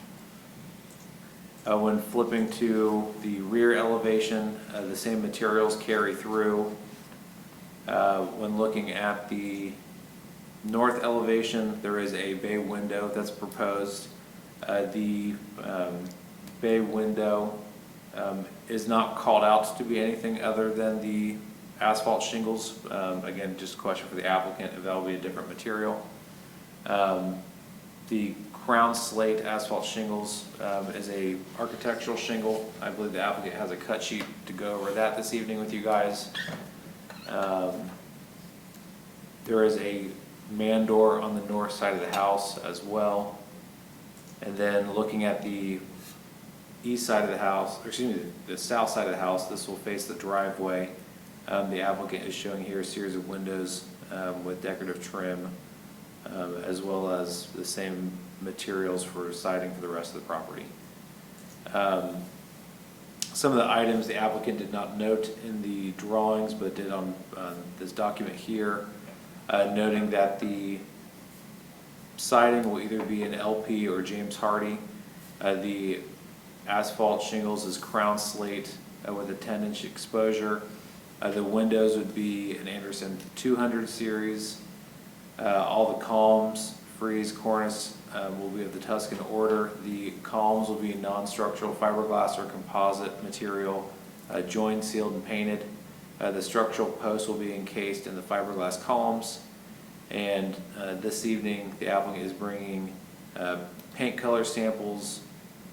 When flipping to the rear elevation, the same materials carry through. When looking at the north elevation, there is a bay window that's proposed. The bay window is not called out to be anything other than the asphalt shingles. Again, just a question for the applicant if that'll be a different material. The crown slate asphalt shingles is a architectural shingle. I believe the applicant has a cut sheet to go over that this evening with you guys. There is a man door on the north side of the house as well. And then looking at the east side of the house, or excuse me, the south side of the house, this will face the driveway. The applicant is showing here a series of windows with decorative trim, as well as the same materials for siding for the rest of the property. Some of the items the applicant did not note in the drawings, but did on this document here, noting that the siding will either be an LP or James Hardy. The asphalt shingles is crown slate with a 10-inch exposure. The windows would be an Anderson 200 series. All the columns, frieze, cornice will be of the Tuscan order. The columns will be non-structural fiberglass or composite material, joined, sealed, and painted. The structural posts will be encased in the fiberglass columns. And this evening, the applicant is bringing paint color samples,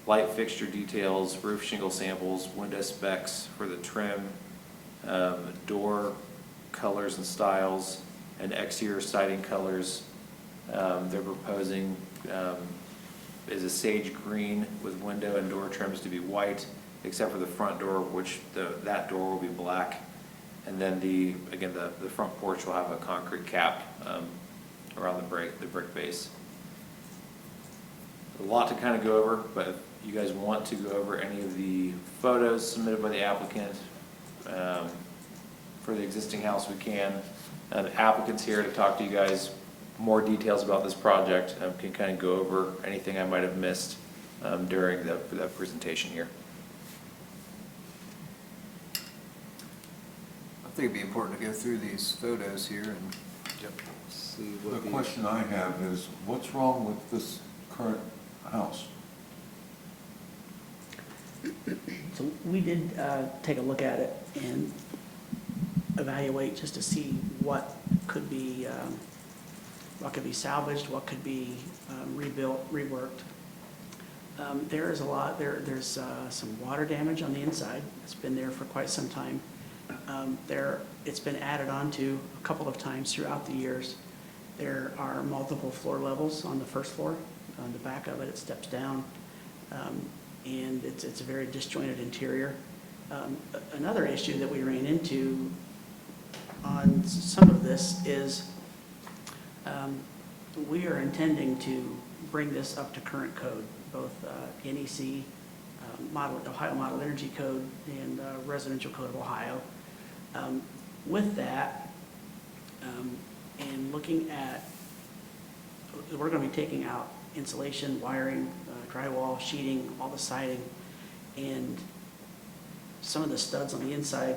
light fixture details, roof shingle samples, window specs for the trim, door colors and styles, and exterior siding colors. They're proposing is a sage green with window and door trims to be white, except for the front door, which that door will be black. And then the front porch will have a concrete cap around the brick base. A lot to kind of go over, but if you guys want to go over any of the photos submitted by the applicant for the existing house, we can. The applicant's here to talk to you guys more details about this project. Can kind of go over anything I might have missed during the presentation here. I think it'd be important to go through these photos here and see The what question I have is, what's wrong with this current house? So we did take a look at it and evaluate just to see what could be salvaged, what could be rebuilt, reworked. There's some water damage on the inside. It's been there for quite some time. It's been added onto a couple of times throughout the years. There are multiple floor levels on the first floor. On the back of it, it steps down, and it's a very disjointed interior. Another issue that we ran into on some of this is we are intending to bring this up to current code, both NEC, Ohio Model Energy Code, and Residential Code of Ohio. With that, and looking at, we're going to be taking out insulation, wiring, drywall, sheeting, all the siding, and some of the studs on the inside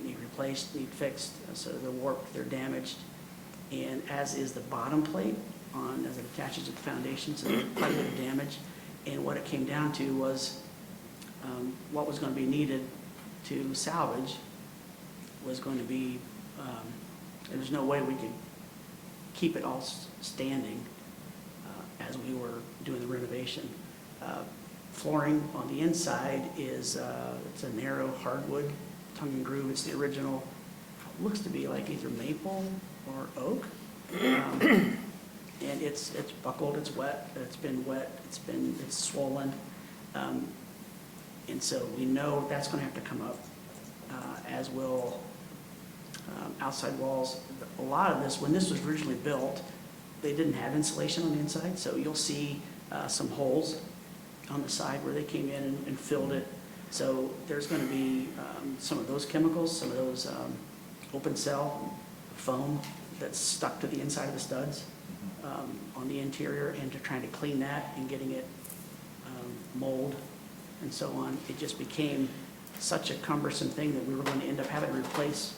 need replaced, need fixed, so they're warped, they're damaged, and as is the bottom plate as it attaches to the foundation, so there's quite a bit of damage. And what it came down to was what was going to be needed to salvage was going to be, there's no way we could keep it all standing as we were doing the renovation. Flooring on the inside is, it's a narrow hardwood, tongue and groove. It's the original, looks to be like either maple or oak. And it's buckled, it's wet, it's been wet, it's swollen. And so we know that's going to have to come up, as will outside walls. A lot of this, when this was originally built, they didn't have insulation on the inside, so you'll see some holes on the side where they came in and filled it. So there's going to be some of those chemicals, some of those open cell foam that's stuck to the inside of the studs on the interior, and to trying to clean that and getting it mold and so on. It just became such a cumbersome thing that we were going to end up having to replace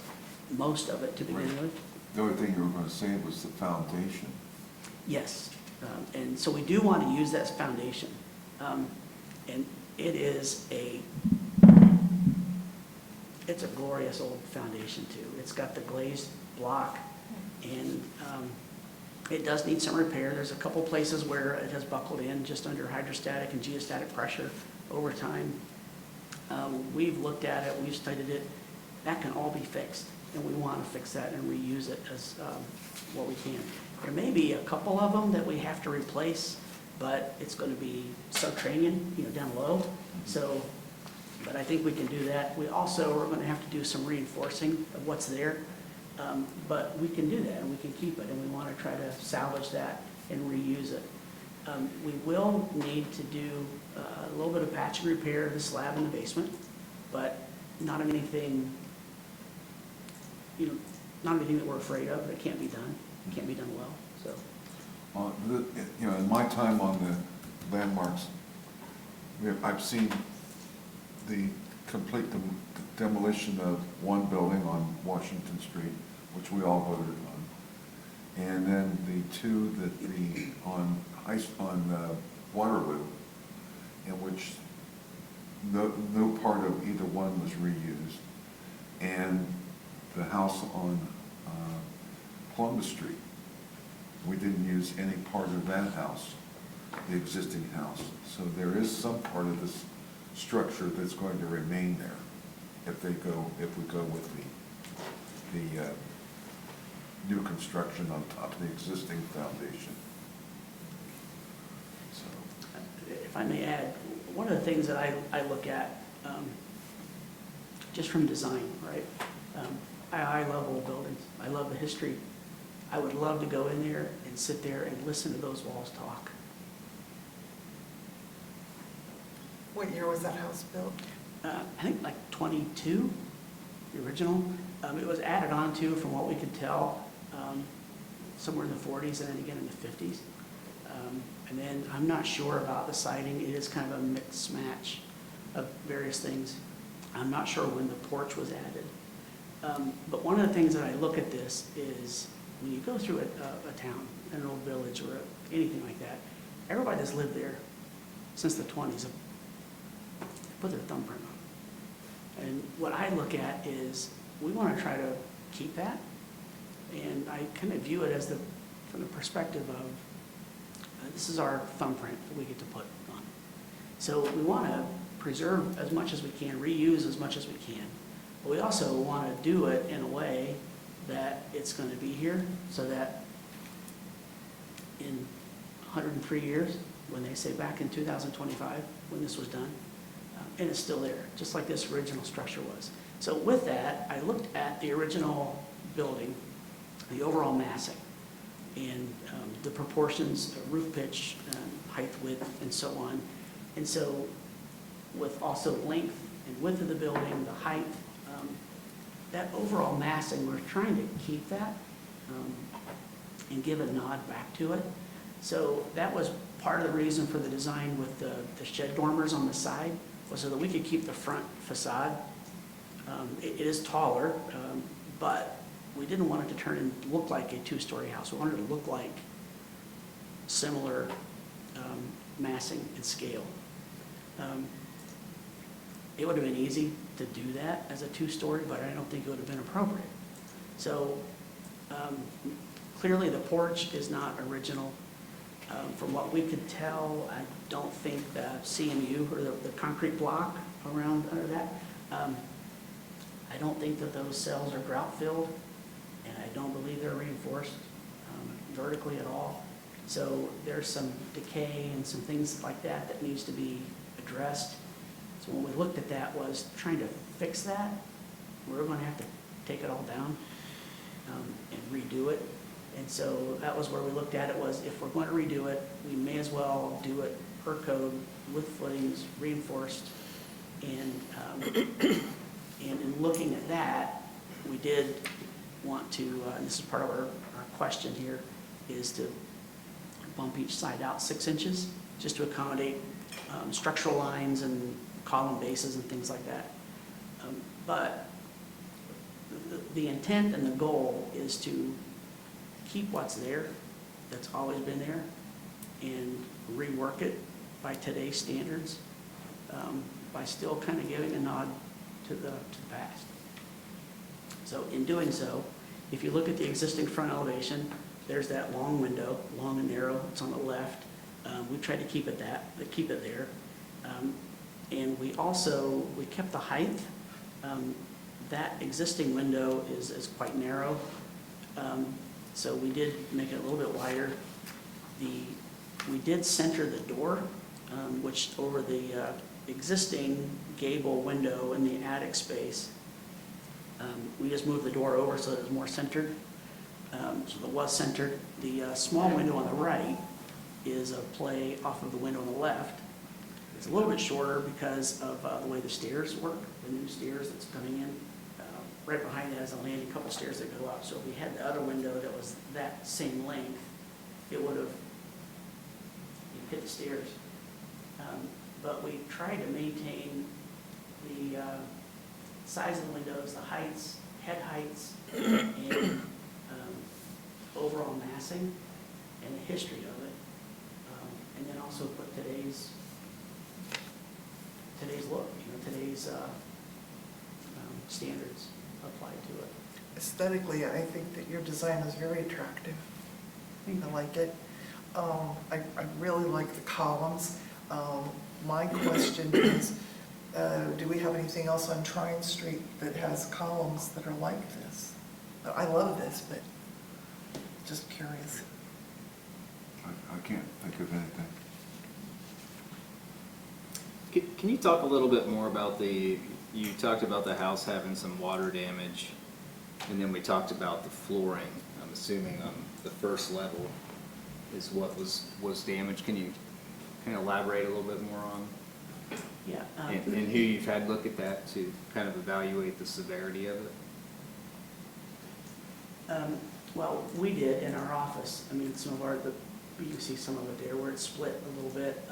most of it to begin Right. with. The only thing you were going to say was the foundation. Yes, and so we do want to use that as foundation. And it's a glorious old foundation too. It's got the glazed block, and it does need some repair. There's a couple places where it has buckled in just under hydrostatic and geostatic pressure over time. We've looked at it, we've studied it. That can all be fixed, and we want to fix that and reuse it as what we can. There may be a couple of them that we have to replace, but it's going to be subterranean, down low. So, but I think we can do that. We also are going to have to do some reinforcing of what's there, but we can do that, and we can keep it, and we want to try to salvage that and reuse it. We will need to do a little bit of patching repair of the slab in the basement, but not anything, not anything that we're afraid of that can't be done. It can't be done well, so. In my time on the landmarks, I've seen the complete demolition of one building on Washington Street, which we all voted on, and then the two on Waterloo, in which no part of either one was reused, and the house on Columbus Street. We didn't use any part of that house, the existing house. So there is some part of this structure that's going to remain there if we go with the new construction on top of the existing foundation. So, If I may add, one of the things that I look at, just from design, right? I love old buildings. I love the history. I would love to go in there and sit there and listen to those walls talk. What year was that house built? I think like 22, the original. It was added on to, from what we could tell, somewhere in the 40s and then again in the 50s. And then I'm not sure about the siding. It is kind of a mix match of various things. I'm not sure when the porch was added. But one of the things that I look at this is when you go through a town, an old village or anything like that, everybody that's lived there since the 20s have put their thumbprint on it. And what I look at is we want to try to keep that. And I kind of view it as from the perspective of this is our thumbprint that we get to put on it. So we want to preserve as much as we can, reuse as much as we can. But we also want to do it in a way that it's going to be here so that in 103 years, when they say back in 2025, when this was done, and it's still there, just like this original structure was. So with that, I looked at the original building, the overall massing, and the proportions, roof pitch, height, width, and so on. And so with also length and width of the building, the height, that overall massing, we're trying to keep that and give a nod back to it. So that was part of the reason for the design with the shed dormers on the side, was so that we could keep the front facade. It is taller, but we didn't want it to turn and look like a two-story house. We wanted it to look like similar massing and scale. It would have been easy to do that as a two-story, but I don't think it would have been appropriate. So clearly the porch is not original. From what we could tell, I don't think the CMU or the concrete block around under that, I don't think that those cells are grout filled, and I don't believe they're reinforced vertically at all. So there's some decay and some things like that that needs to be addressed. So when we looked at that was trying to fix that. We're going to have to take it all down and redo it. And so that was where we looked at it, was if we're going to redo it, we may as well do it per code with footings reinforced. And in looking at that, we did want to, and this is part of our question here, is to bump each side out 6 inches just to accommodate structural lines and column bases and things like that. But the intent and the goal is to keep what's there, that's always been there, and rework it by today's standards, by still kind of giving a nod to the past. So in doing so, if you look at the existing front elevation, there's that long window, long and narrow, it's on the left. We tried to keep it there. And we kept the height. That existing window is quite narrow. So we did make it a little bit wider. We did center the door, which over the existing gable window in the attic space, we just moved the door over so it was more centered. So it was centered. The small window on the right is a play off of the window on the left. It's a little bit shorter because of the way the stairs work, the new stairs that's coming in. Right behind it has a landing, couple stairs that go up. So if we had the other window that was that same length, it would have hit the stairs. But we tried to maintain the size of the windows, the heights, head heights, and overall massing and the history of it. And then also put today's look, today's standards applied to it. Aesthetically, I think that your design is very attractive. I like it. I really like the columns. My question is, do we have anything else on Trine Street that has columns that are like this? I love this, but just curious. I can't think of anything. Can you talk a little bit more about you talked about the house having some water damage, and then we talked about the flooring. I'm assuming on the first level is what was damaged. Can you kind of elaborate a little bit more on? Yeah. And who you've had look at that to kind of evaluate the severity of it? Well, we did in our office. I mean, some of you can see some of it there where it's split a little bit.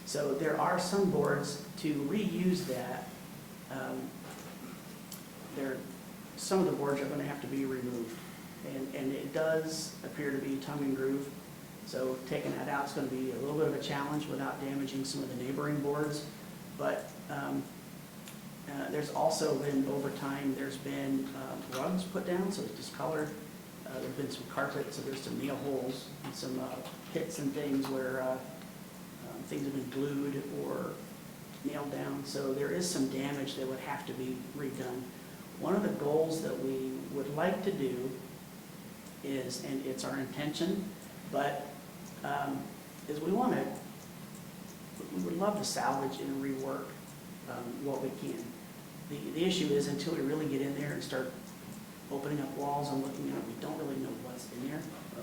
So there are some boards to reuse that. Some of the boards are going to have to be removed. And it does appear to be tongue and groove. So taking that out is going to be a little bit of a challenge without damaging some of the neighboring boards. But there's also been, over time, there's been rugs put down, so it's discolored. There's been some carpet, so there's some nail holes and some pits and things where things have been glued or nailed down. So there is some damage that would have to be redone. One of the goals that we would like to do is, and it's our intention, but is we would love to salvage and rework what we can. The issue is until we really get in there and start opening up walls and looking at it, we don't really know what's in there.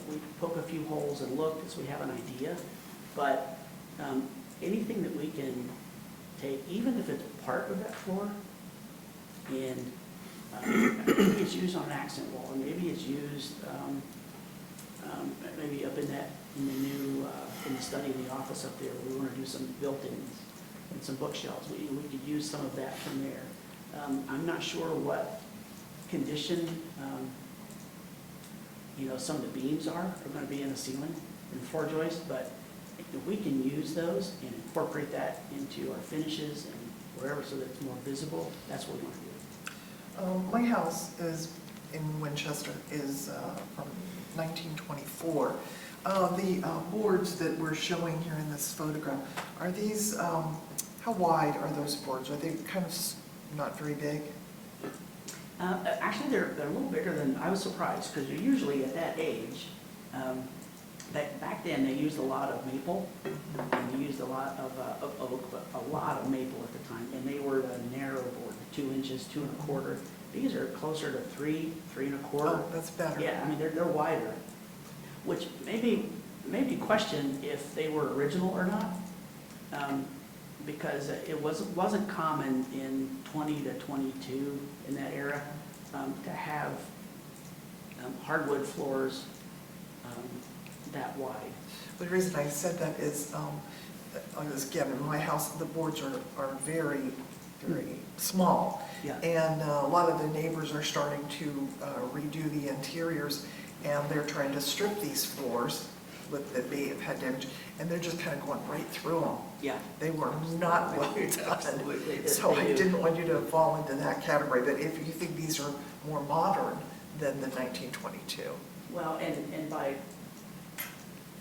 We poke a few holes and look so we have an idea, but anything that we can take, even if it's part of that floor, and maybe it's used on an accent wall, and maybe it's used maybe up in the study in the office up there, we want to do some built-ins and some bookshelves. We could use some of that from there. I'm not sure what condition some of the beams are going to be in the ceiling and the floor joist, but if we can use those and incorporate that into our finishes and wherever so that it's more visible, that's what we want to do. My house is in Winchester, is from 1924. The boards that we're showing here in this photograph, are these, how wide are those boards? Are they kind of not very big? Actually, they're a little bigger than, I was surprised, because you're usually at that age. Back then, they used a lot of maple, and they used a lot of maple at the time, and they were the narrow board, 2 inches, 2 1/4. These are closer to 3, 3 1/4. Oh, that's better. Yeah, I mean, they're wider, which maybe question if they were original or not, because it wasn't common in 20 to 22 in that era to have hardwood floors that wide. The reason I said that is, again, in my house, the boards are very, very small. Yeah. And a lot of the neighbors are starting to redo the interiors, and they're trying to strip these floors that may have had damage, and they're just kind of going right through them. Yeah. They were not well done. Absolutely. So I They do. didn't want you to fall into that category, but if you think these are more modern than the 1922. Well, and by,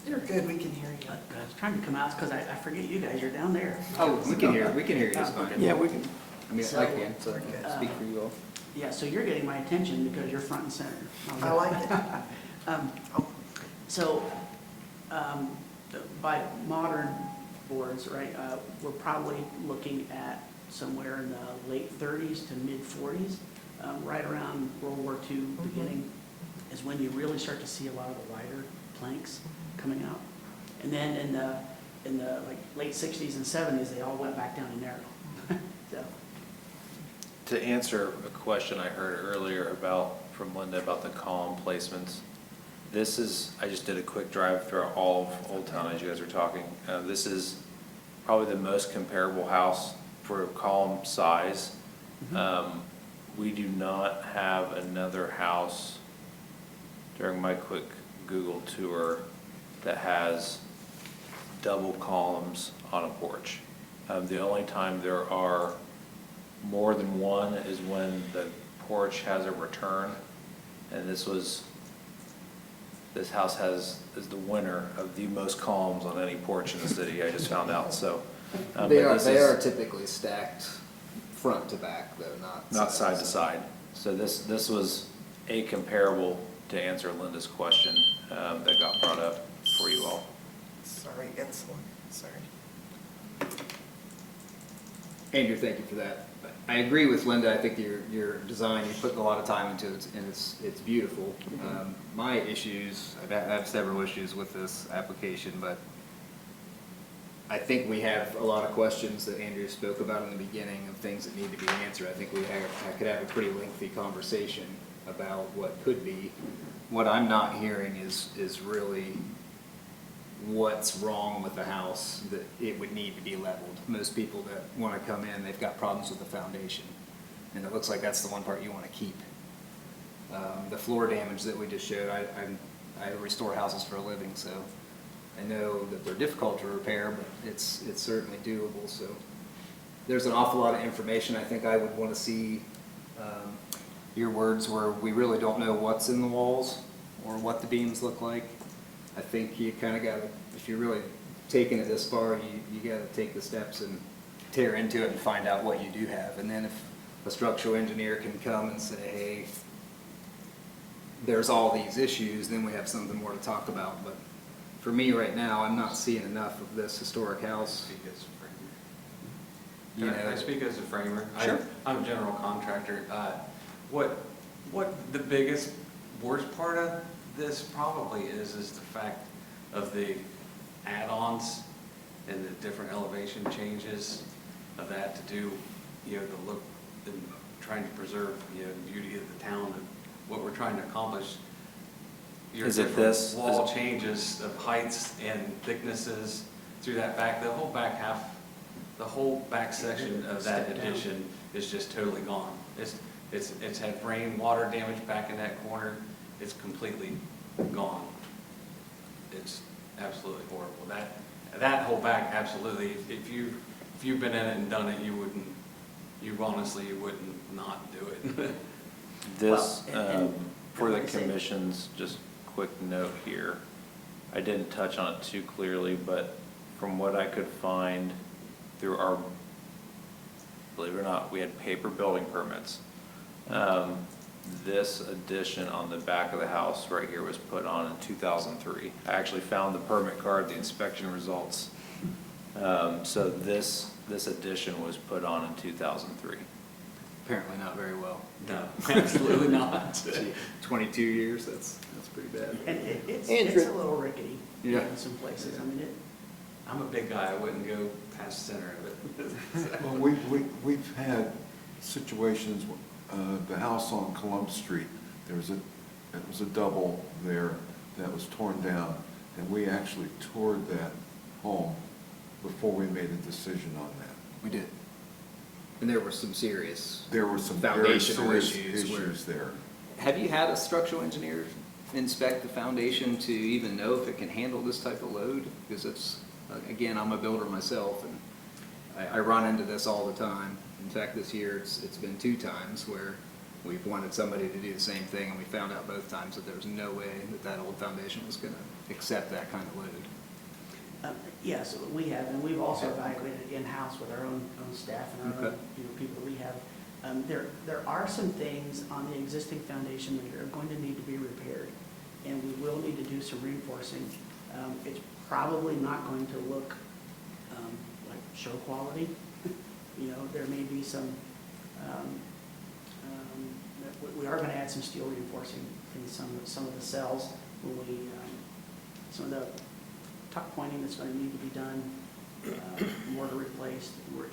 You're good, we can hear you. I was trying to come out because I forget you guys, you're down there. Oh, we can hear you just fine. Yeah, we can. I mean, I can, so speak for you all. Yeah, so you're getting my attention because you're front and center. I like it. So, by modern boards, right, we're probably looking at somewhere in the late 30s to mid 40s, right around World War II beginning, is when you really start to see a lot of the wider planks coming out. And then in the like late 60s and 70s, they all went back down to narrow. So. To answer a question I heard earlier from Linda about the column placements, I just did a quick drive through all of Old Town as you guys were talking. This is probably the most comparable house for column size. We do not have another house during my quick Google tour that has double columns on a porch. The only time there are more than one is when the porch has a return, and this was this house is the winner of the most columns on any porch in the city, I just found out, so. They but are, this they is are typically stacked front to back, though, not side to side. So this was a comparable, to answer Linda's question, that got brought up for you all. Sorry, insulin, sorry. Andrew, thank you for that. I agree with Linda. I think your design, you put a lot of time into it, and it's beautiful. My issues, I have several issues with this application, but I think we have a lot of questions that Andrew spoke about in the beginning of things that need to be answered. I think I could have a pretty lengthy conversation about what could be. What I'm not hearing is really what's wrong with the house that it would need to be leveled. Most people that want to come in, they've got problems with the foundation, and it looks like that's the one part you want to keep. The floor damage that we just showed, I restore houses for a living, so I know that they're difficult to repair, but it's certainly doable. So there's an awful lot of information. I think I would want to see your words where we really don't know what's in the walls or what the beams look like. I think you kind of got to, if you're really taking it this far, you got to take the steps and tear into it and find out what you do have. And then if a structural engineer can come and say, hey, there's all these issues, then we have something more to talk about. But for me right now, I'm not seeing enough of this historic house. Can I speak as a framer? Sure. I'm a general contractor. What the biggest, worst part of this probably is the fact of the add-ons and the different elevation changes of that to do, the look and trying to preserve, the beauty of the town and what we're trying to accomplish. Your Is it different this? wall changes of heights and thicknesses through that back, the whole back section of that addition is just totally gone. It's had rain, water damage back in that corner. It's completely gone. It's absolutely horrible. That whole back, absolutely. If you've been in it and done it, you wouldn't not do it. This, Well, and for the like I say- commission's, just quick note here, I didn't touch on it too clearly, but from what I could find through our, believe it or not, we had paper building permits. This addition on the back of the house right here was put on in 2003. I actually found the permit card, the inspection results. So this addition was put on in 2003. Apparently not very well. No, absolutely not. Gee, 22 years, that's pretty bad. And it's Andrew. a little rickety Yeah. in some places. I mean, I'm a big guy. I wouldn't go past the center of it. Well, we've had situations, the house on Columbus Street, it was a double there that was torn down, and we actually toured that home before we made a decision on that. We did. And there were some serious. There were some very Foundational serious issues where- issues there. Have you had a structural engineer inspect the foundation to even know if it can handle this type of load? Because it's, again, I'm a builder myself, and I run into this all the time. In fact, this year, it's been 2 times where we've wanted somebody to do the same thing, and we found out both times that there was no way that old foundation was going to accept that kind of load. yes, we have, and we've also evaluated in-house with our own staff and our own, Okay. people that we have. There are some things on the existing foundation that are going to need to be repaired, and we will need to do some reinforcing. It's probably not going to look like show quality. There may be some, we are going to add some steel reinforcing in some of the cells when some of the tuck pointing that's going to need to be done, mortar replaced. We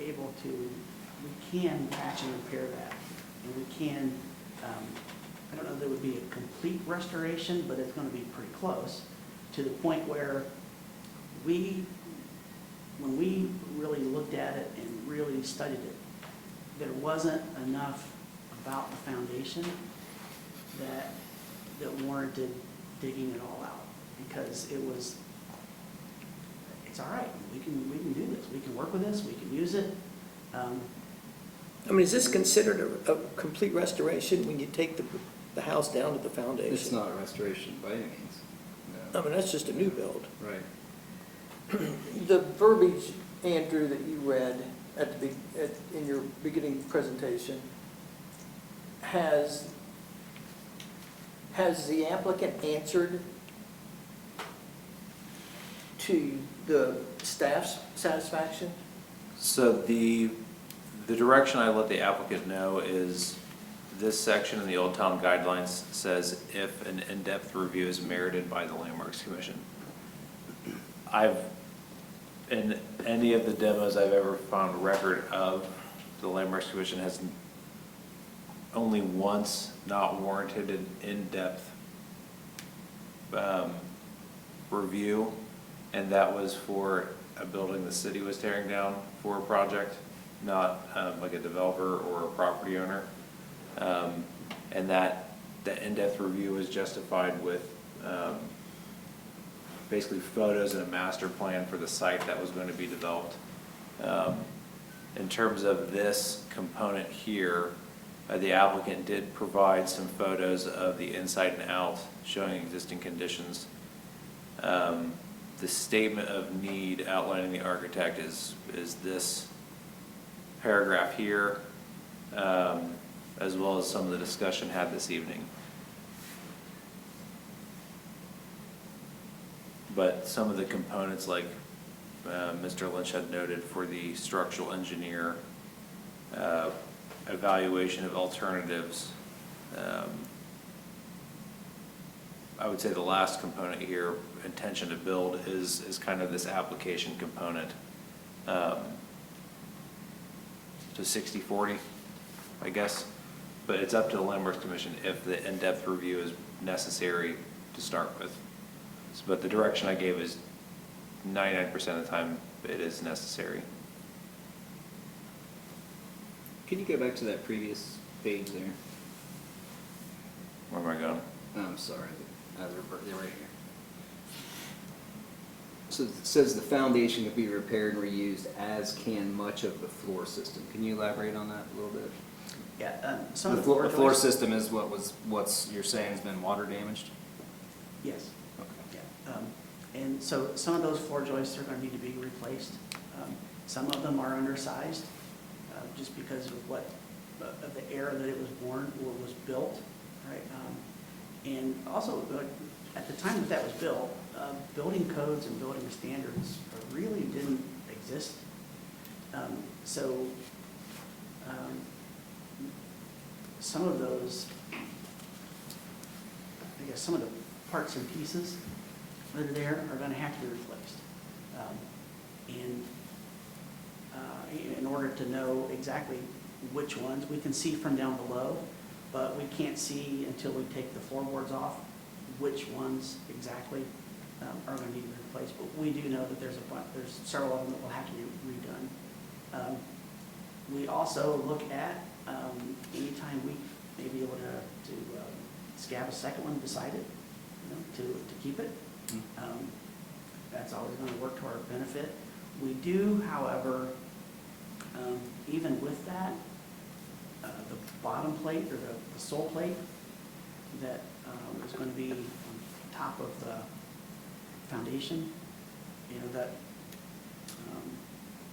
can patch and repair that, and we can, I don't know if there would be a complete restoration, but it's going to be pretty close to the point where when we really looked at it and really studied it, there wasn't enough about the foundation that warranted digging it all out, because it's all right, we can do this, we can work with this, we can use it. I mean, is this considered a complete restoration when you take the house down to the foundation? It's not a restoration by any means. I mean, that's just a new build. Right. The verbiage, Andrew, that you read in your beginning presentation, has the applicant answered to the staff's satisfaction? So the direction I let the applicant know is this section in the Old Town Guidelines says if an in-depth review is merited by the Landmarks Commission. In any of the demos I've ever found record of, the Landmarks Commission has only once not warranted an in-depth review, and that was for a building the city was tearing down for a project, not like a developer or a property owner. And that in-depth review was justified with basically photos and a master plan for the site that was going to be developed. In terms of this component here, the applicant did provide some photos of the inside and out showing existing conditions. The statement of need outlining the architect is this paragraph here, as well as some of the discussion had this evening. But some of the components, like Mr. Lynch had noted for the structural engineer, evaluation of alternatives, I would say the last component here, intention to build, is kind of this application component. So 60-40, I guess. But it's up to the Landmarks Commission if the in-depth review is necessary to start with. But the direction I gave is 99% of the time it is necessary. Can you go back to that previous page there? Where am I going? I'm sorry, they're right here. So it says the foundation can be repaired and reused, as can much of the floor system. Can you elaborate on that a little bit? Yeah, some The of the floor, floor joists- system is what's you're saying has been water damaged? Yes. Okay. Yeah, and so some of those floor joists are going to need to be replaced. Some of them are undersized, just because of of the era that it was born or was built, right? And also, at the time that was built, building codes and building standards really didn't exist. Some of those, I guess some of the parts and pieces that are there are going to have to be replaced. And in order to know exactly which ones, we can see from down below, but we can't see until we take the floorboards off which ones exactly are going to need to be replaced. But we do know that there's several of them that will have to be redone. We also look at anytime we may be able to scab a second one beside it, to keep it. That's always going to work to our benefit. We do, however, even with that, the bottom plate or the sole plate that is going to be on top of the foundation, that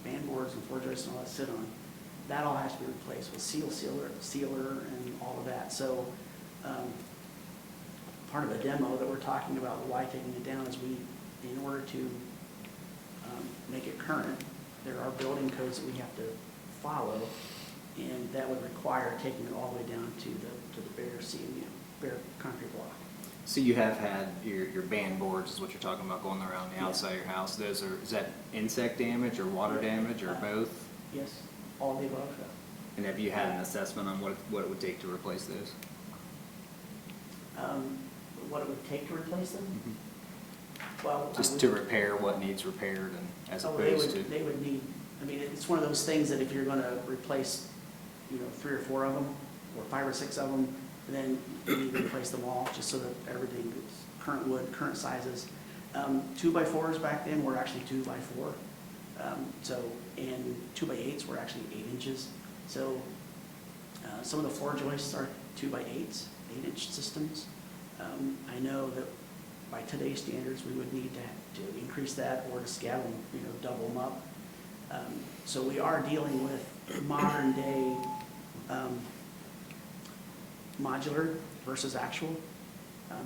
band boards and floor joists and all that sit on, that all has to be replaced with sealer and all of that. So part of the demo that we're talking about, why taking it down, is in order to make it current, there are building codes that we have to follow, and that would require taking it all the way down to the bare concrete block. So you have had your band boards is what you're talking about going around the outside of your house. Is that insect damage or water damage or both? Yes, all of the above. And have you had an assessment on what it would take to replace those? What it would take to replace them? Well, Just to repair what needs repaired and as opposed to? They would need, it's one of those things that if you're going to replace, 3 or 4 of them, or 5 or 6 of them, then you need to replace them all, just so that everything is current wood, current sizes. 2x4s back then were actually 2x4. And 2x8s were actually 8 inches. So some of the floor joists are 2x8s, 8-inch systems. I know that by today's standards, we would need to increase that or to scale them, double them up. So we are dealing with modern day modular versus actual.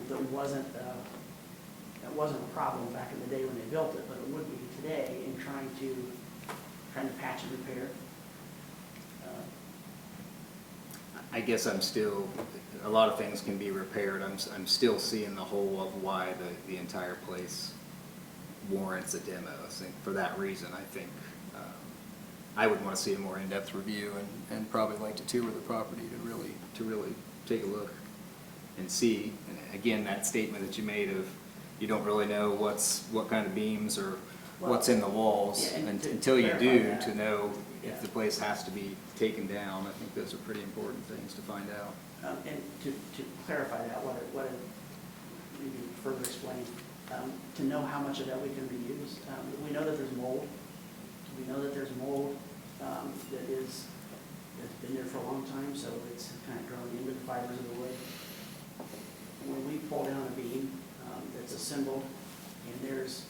That wasn't a problem back in the day when they built it, but it would be today in trying to patch and repair. I guess I'm still, a lot of things can be repaired. I'm still seeing the whole of why the entire place warrants a demo. I think for that reason, I think I would want to see a more in-depth review and probably like to tour the property to really take a look and see. And again, that statement that you made of you don't really know what kind of beams or what's in the walls Yeah, and to until you clarify do that. to know Yeah. if the place has to be taken down. I think those are pretty important things to find out. And to clarify that, what it maybe further explain, to know how much of that we can reuse. We know that there's mold. We know that there's mold that's been there for a long time, so it's kind of growing into the fibers of the wood. When we pull down a beam that's assembled, and there's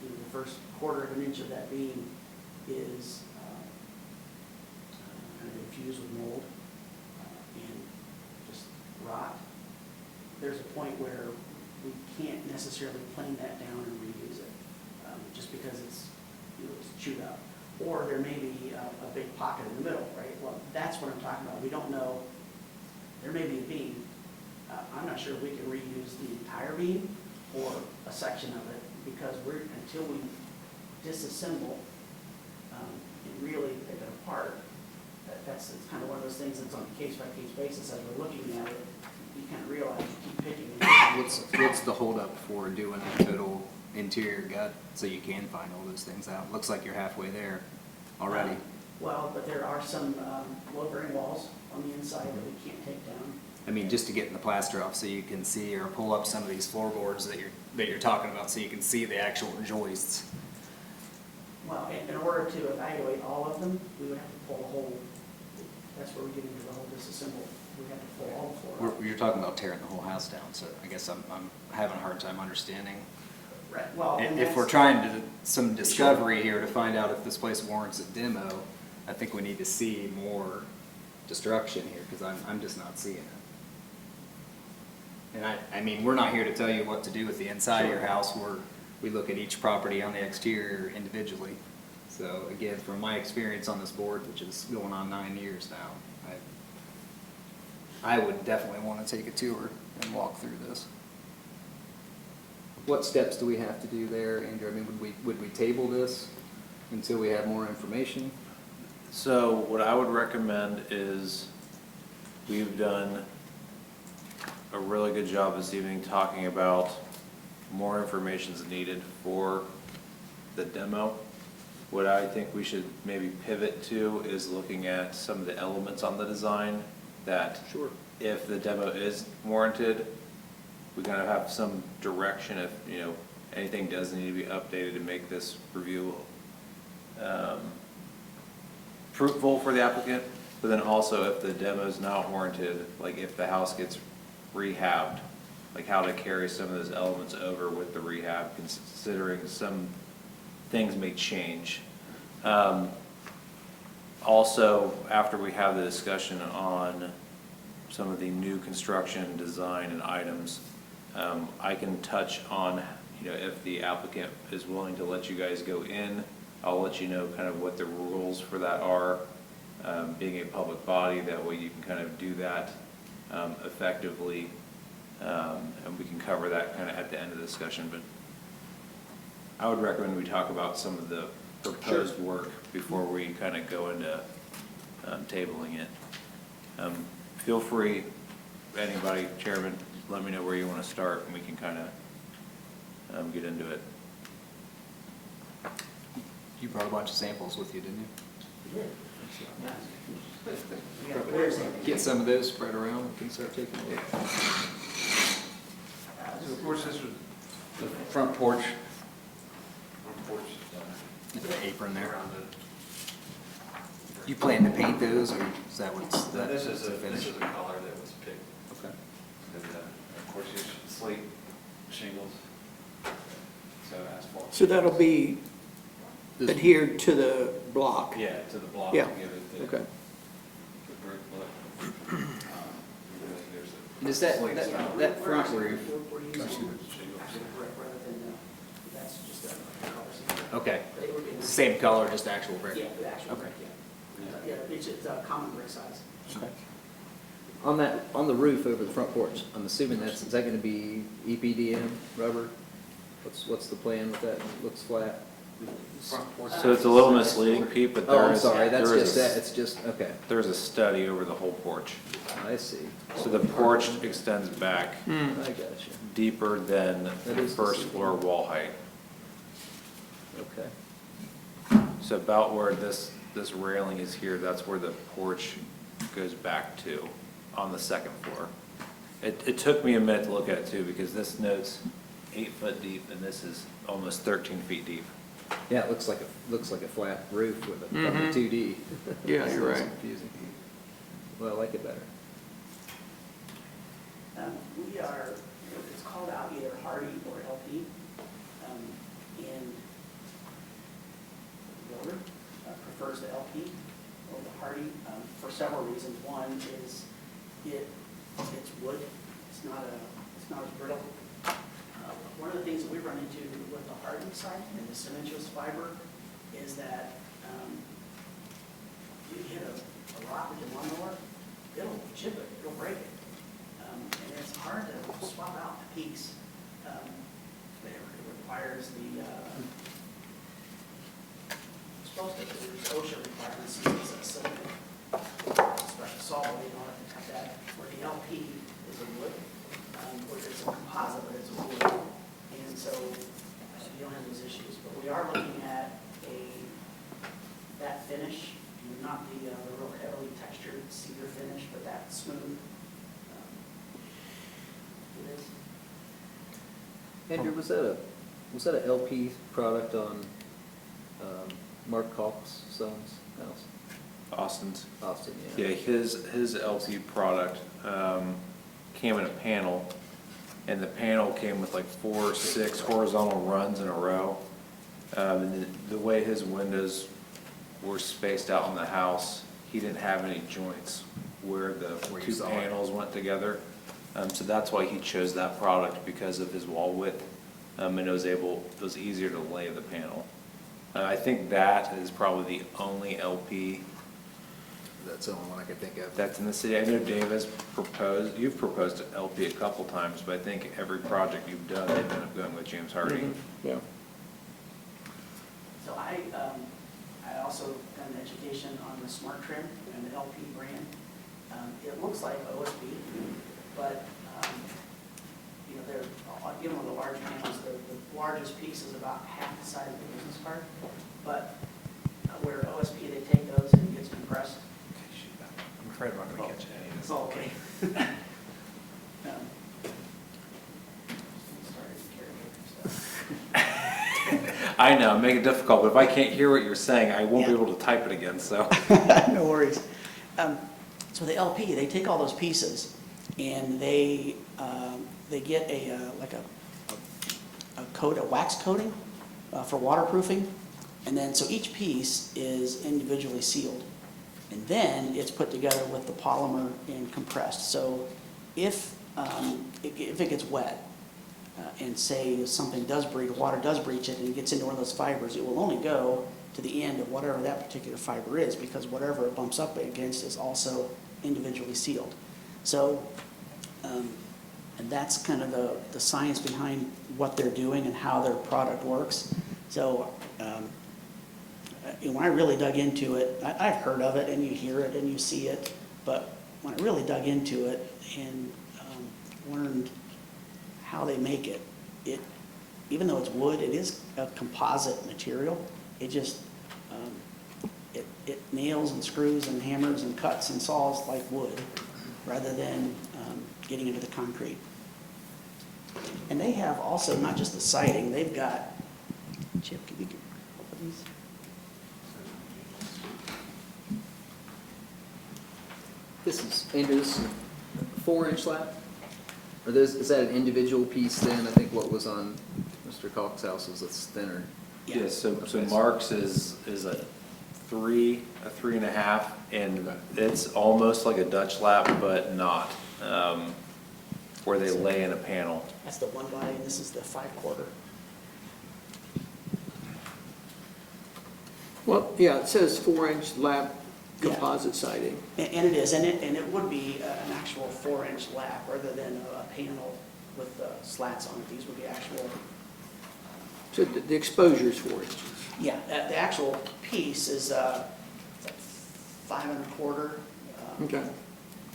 the first quarter of an inch of that beam is kind of infused with mold and just rot. There's a point where we can't necessarily plane that down and reuse it, just because it's chewed up. Or there may be a big pocket in the middle, right? Well, that's what I'm talking about. We don't know. There may be a beam. I'm not sure if we can reuse the entire beam or a section of it, because until we disassemble and really pick it apart, it's kind of one of those things that's on a case-by-case basis. As we're looking at it, you kind of realize you keep picking it. What's the holdup for doing a total interior gut so you can find all those things out? Looks like you're halfway there already. Well, but there are some load-bearing walls on the inside that we can't take down. I mean, just to get the plaster off so you can see, or pull up some of these floorboards that you're talking about so you can see the actual joists. Well, in order to evaluate all of them, we would have to pull the whole, that's where we get into the whole disassemble. We have to pull all the floor out. You're talking about tearing the whole house down, so I guess I'm having a hard time understanding. Right, well, and If we're that's- trying to, some discovery here to find out if this place warrants a demo, I think we need to see more destruction here, because I'm just not seeing it. And I mean, we're not here to tell you what to do with the inside of your house. We look at each property on the exterior individually. So again, from my experience on this board, which is going on 9 years now, I would definitely want to take a tour and walk through this. What steps do we have to do there, Andrew? I mean, would we table this until we have more information? So what I would recommend is, we've done a really good job this evening talking about more information is needed for the demo. What I think we should maybe pivot to is looking at some of the elements on the design that, Sure. if the demo is warranted, we kind of have some direction if, anything does need to be updated to make this review fruitful for the applicant, but then also if the demo is not warranted, like if the house gets rehabbed, like how to carry some of those elements over with the rehab, considering some things may change. Also, after we have the discussion on some of the new construction design and items, I can touch on, if the applicant is willing to let you guys go in, I'll let you know kind of what the rules for that are. Being a public body, that way you can kind of do that effectively, and we can cover that kind of at the end of the discussion. But I would recommend we talk about some of the proposed work before we kind of go into tabling it. Feel free, anybody, Chairman, let me know where you want to start, and we can kind of get into it. You brought a bunch of samples with you, didn't you? We did. We got clear samples. Get some of those spread around, we can start taking a look. So of course, this was the front porch. The apron there. You plan to paint those, or is that what's? This is a finish? color that was picked. Okay. And, of course, you slate shingles. So asphalt. So that'll be adhered to the block? Yeah, to the block Yeah, to give it the okay. the brick look. Really, there's a- And is that front roof, We're using actual brick rather than, that's just a color scheme. okay, But it would be the same color, just actual brick? Yeah, the actual Okay. brick, yeah. Yeah, it's a common brick size. Okay. On the roof over the front porch, I'm assuming is that gonna be EPDM, rubber? What's the plan with that? It looks flat? So it's a little misleading, Pete, but Oh, there I'm is, sorry, that's there is just that, a, it's just, okay, there's a study over the whole porch. I see. So the porch extends back I got you, deeper than That the is first deceiving. floor wall height. okay. So about where this railing is here, that's where the porch goes back to on the second floor. It took me a minute to look at it too, because this note's 8 foot deep and this is almost 13 feet deep. Yeah, it looks like a flat roof with a, from the 2D. Yeah, you're right. Sounds confusing. Well, I like it better. We are, it's called out either Hardy or LP. And the builder prefers the LP over the Hardy for several reasons. One is it's wood, it's not as brittle. One of the things that we run into with the Hardy side and the cementous fiber is that you hit a rock with your lawnmower, it'll chip it, it'll break it. And it's hard to swap out the piece. It requires the, supposed to, there's OSHA requirements, it's a special saw blade in order to cut that, where the LP is a wood, where it's a composite, but it's a wood. And so you don't have those issues, but we are looking at that finish, and not the real heavily textured cedar finish, but that smooth. It is. Andrew, was that a LP product on Mark Cox's son's house? Austin's. Austin, Yeah, his LT product came in a panel, and the panel came with like 4 or 6 horizontal runs in a row. And the way his windows were spaced out in the house, he didn't have any joints where the Where you two saw it. panels went together. So that's why he chose that product, because of his wall width, and it was easier to lay the panel. I think that is probably the only LP That's the only one I could think of. that's in the city. I know Dave has proposed, you've proposed an LP a couple times, but I think every project you've done, they've ended up going with James Hardy. Yeah. So I also done an education on the Smart Trim and the LP brand. It looks like OSB, but, they're, even with the large panels, the largest piece is about half the size of the business card. But where OSB, they take those and it gets compressed. I'm afraid I'm not going to catch any of this. It's all okay. I know, make it difficult, but if I can't hear what you're saying, I won't be Yeah. able to type it again, so. No worries. So the LP, they take all those pieces and they get a coat, a wax coating for waterproofing. And then, so each piece is individually sealed. And then it's put together with the polymer and compressed. So if it gets wet, and say something does breach, water does breach it and it gets into one of those fibers, it will only go to the end of whatever that particular fiber is, because whatever it bumps up against is also individually sealed. So, and that's kind of the science behind what they're doing and how their product works. So, when I really dug into it, I've heard of it and you hear it and you see it, but when I really dug into it and learned how they make it, even though it's wood, it is a composite material. It just, it nails and screws and hammers and cuts and saws like wood, rather than getting into the concrete. And they have also, not just the siding, they've got, Chip, can you get a couple of these? This is, Andrew, this is a 4-inch slab? Are those, is that an individual piece then? I think what was on Mr. Cox's house was it's thinner. Yeah, so Okay. Mark's is a 3.5, and it's almost like a Dutch lap, but not, where they lay in a panel. That's the 1 by, and this is the 5/4. Well, yeah, it says 4-inch lap Yeah. composite siding. And it is, and it would be an actual 4-inch lap rather than a panel with slats on it. These would be actual, So the exposure is 4 inches. yeah, the actual piece is 5 1/4. Okay.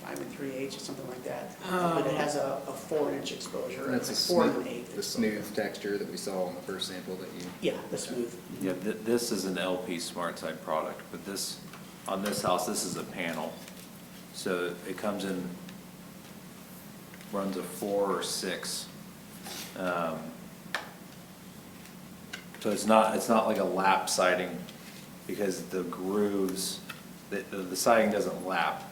5 3/8 or something like that. But it has a 4-inch exposure. And that's a a 4 smooth, 1/8 the smooth texture that we saw on the first sample that you. Yeah, the smooth. Yeah, this is an LP Smart Side product, but this, on this house, this is a panel. So it comes in, runs a 4 or 6. So it's not like a lap siding, because the grooves, the siding doesn't lap,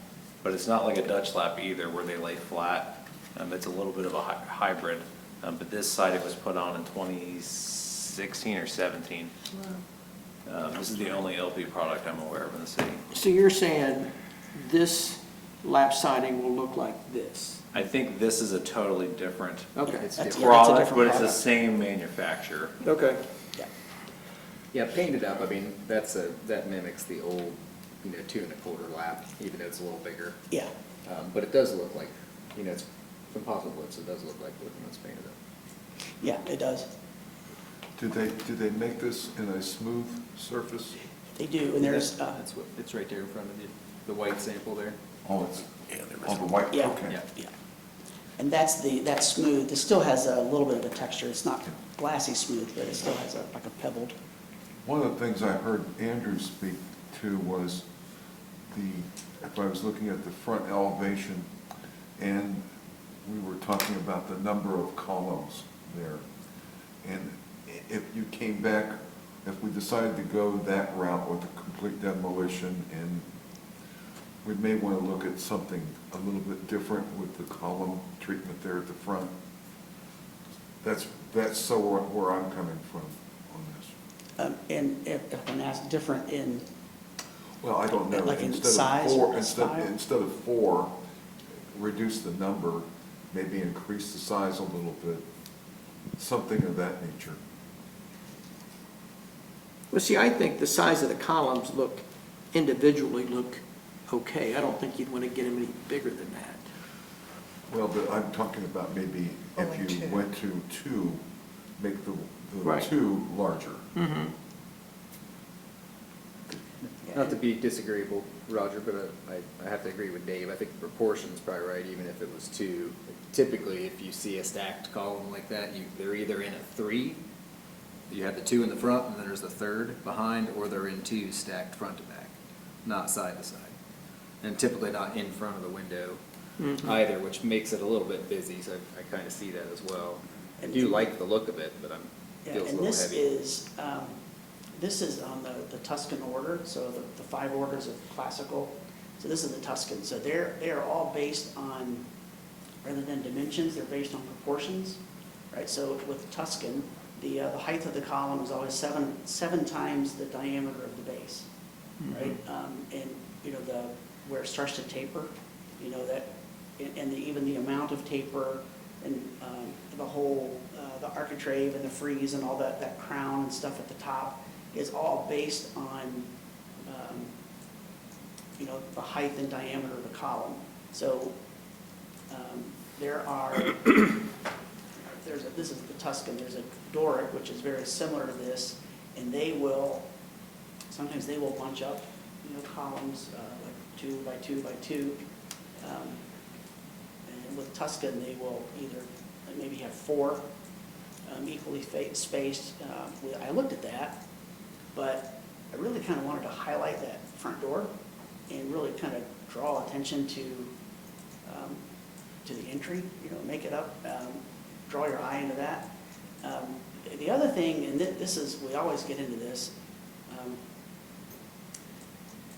but it's not like a Dutch lap either, where they lay flat. It's a little bit of a hybrid, but this siding was put on in 2016 or 17. This is the only LP product I'm aware of in the city. So you're saying this lap siding will look like this? I think this is a totally different Okay. It's That's- different. yeah, that's a product, different but it's the product. same manufacturer. Okay. Yeah. Yeah, painted up, I mean, that mimics the old, 2 1/4 lap, even though it's a little bigger. Yeah. But it does look like, it's composite wood, so it does look like wood when it's painted up. Yeah, it does. Do they make this in a smooth surface? They do, and there's, That's what, it's right there in front of you, the white sample there. Oh, it's, oh, the white, Yeah. okay. yeah. And that's smooth. It still has a little bit of a texture. It's not glassy smooth, but it still has like a pebbled. One of the things I heard Andrew speak to was if I was looking at the front elevation, and we were talking about the number of columns there. And if you came back, if we decided to go that route with a complete demolition, and we may want to look at something a little bit different with the column treatment there at the front. That's so where I'm coming from on this. And if I can ask, different in, Well, I don't know. Like in Instead of size four- or style? Instead of 4, reduce the number, maybe increase the size a little bit, something of that nature. Well, see, I think the size of the columns individually look okay. I don't think you'd want to get them any bigger than that. Well, but I'm talking about maybe if Only you 2. went to 2, make the Right. 2 larger. Mm-hmm. Not to be disagreeable, Roger, but I have to agree with Dave. I think the proportion's probably right, even if it was 2. Typically, if you see a stacked column like that, they're either in a 3, you have the 2 in the front, and then there's the 3rd behind, or they're in 2 stacked front to back, not side to side. And typically not in front of the window either, which makes it a little bit busy, so I kind of see that as well. I do like the look of it, but yeah, feels a and little this heavy. this is on the Tuscan order, so the 5 orders of classical. So this is the Tuscan. So they are all based on, rather than dimensions, they're based on proportions, right? So with Tuscan, the height of the column is always seven times the diameter of the base, right? And where it starts to taper, that, and even the amount of taper, and the whole the architrave and the frieze and all that crown and stuff at the top is all based on the height and diameter of the column. So there are this is the Tuscan. There's a Doric, which is very similar to this, and sometimes they will bunch up columns like 2 by 2 by 2. And with Tuscan, they will either maybe have 4 equally spaced. I looked at that, but I really kind of wanted to highlight that front door and really kind of draw attention to the entry, make it up, draw your eye into that. The other thing, and this is, we always get into this,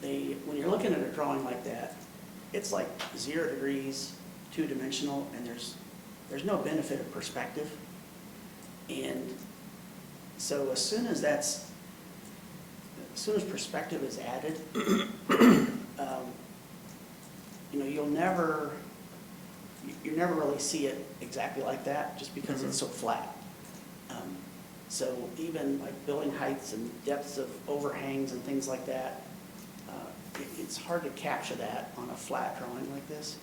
when you're looking at a drawing like that, it's like 0 degrees, 2-dimensional, and there's there's no benefit of perspective. And so as soon as perspective is added, you know, you never really see it exactly like that, just because it's so flat. So even like building heights and depths of overhangs and things like that, it's hard to capture that on a flat drawing like this.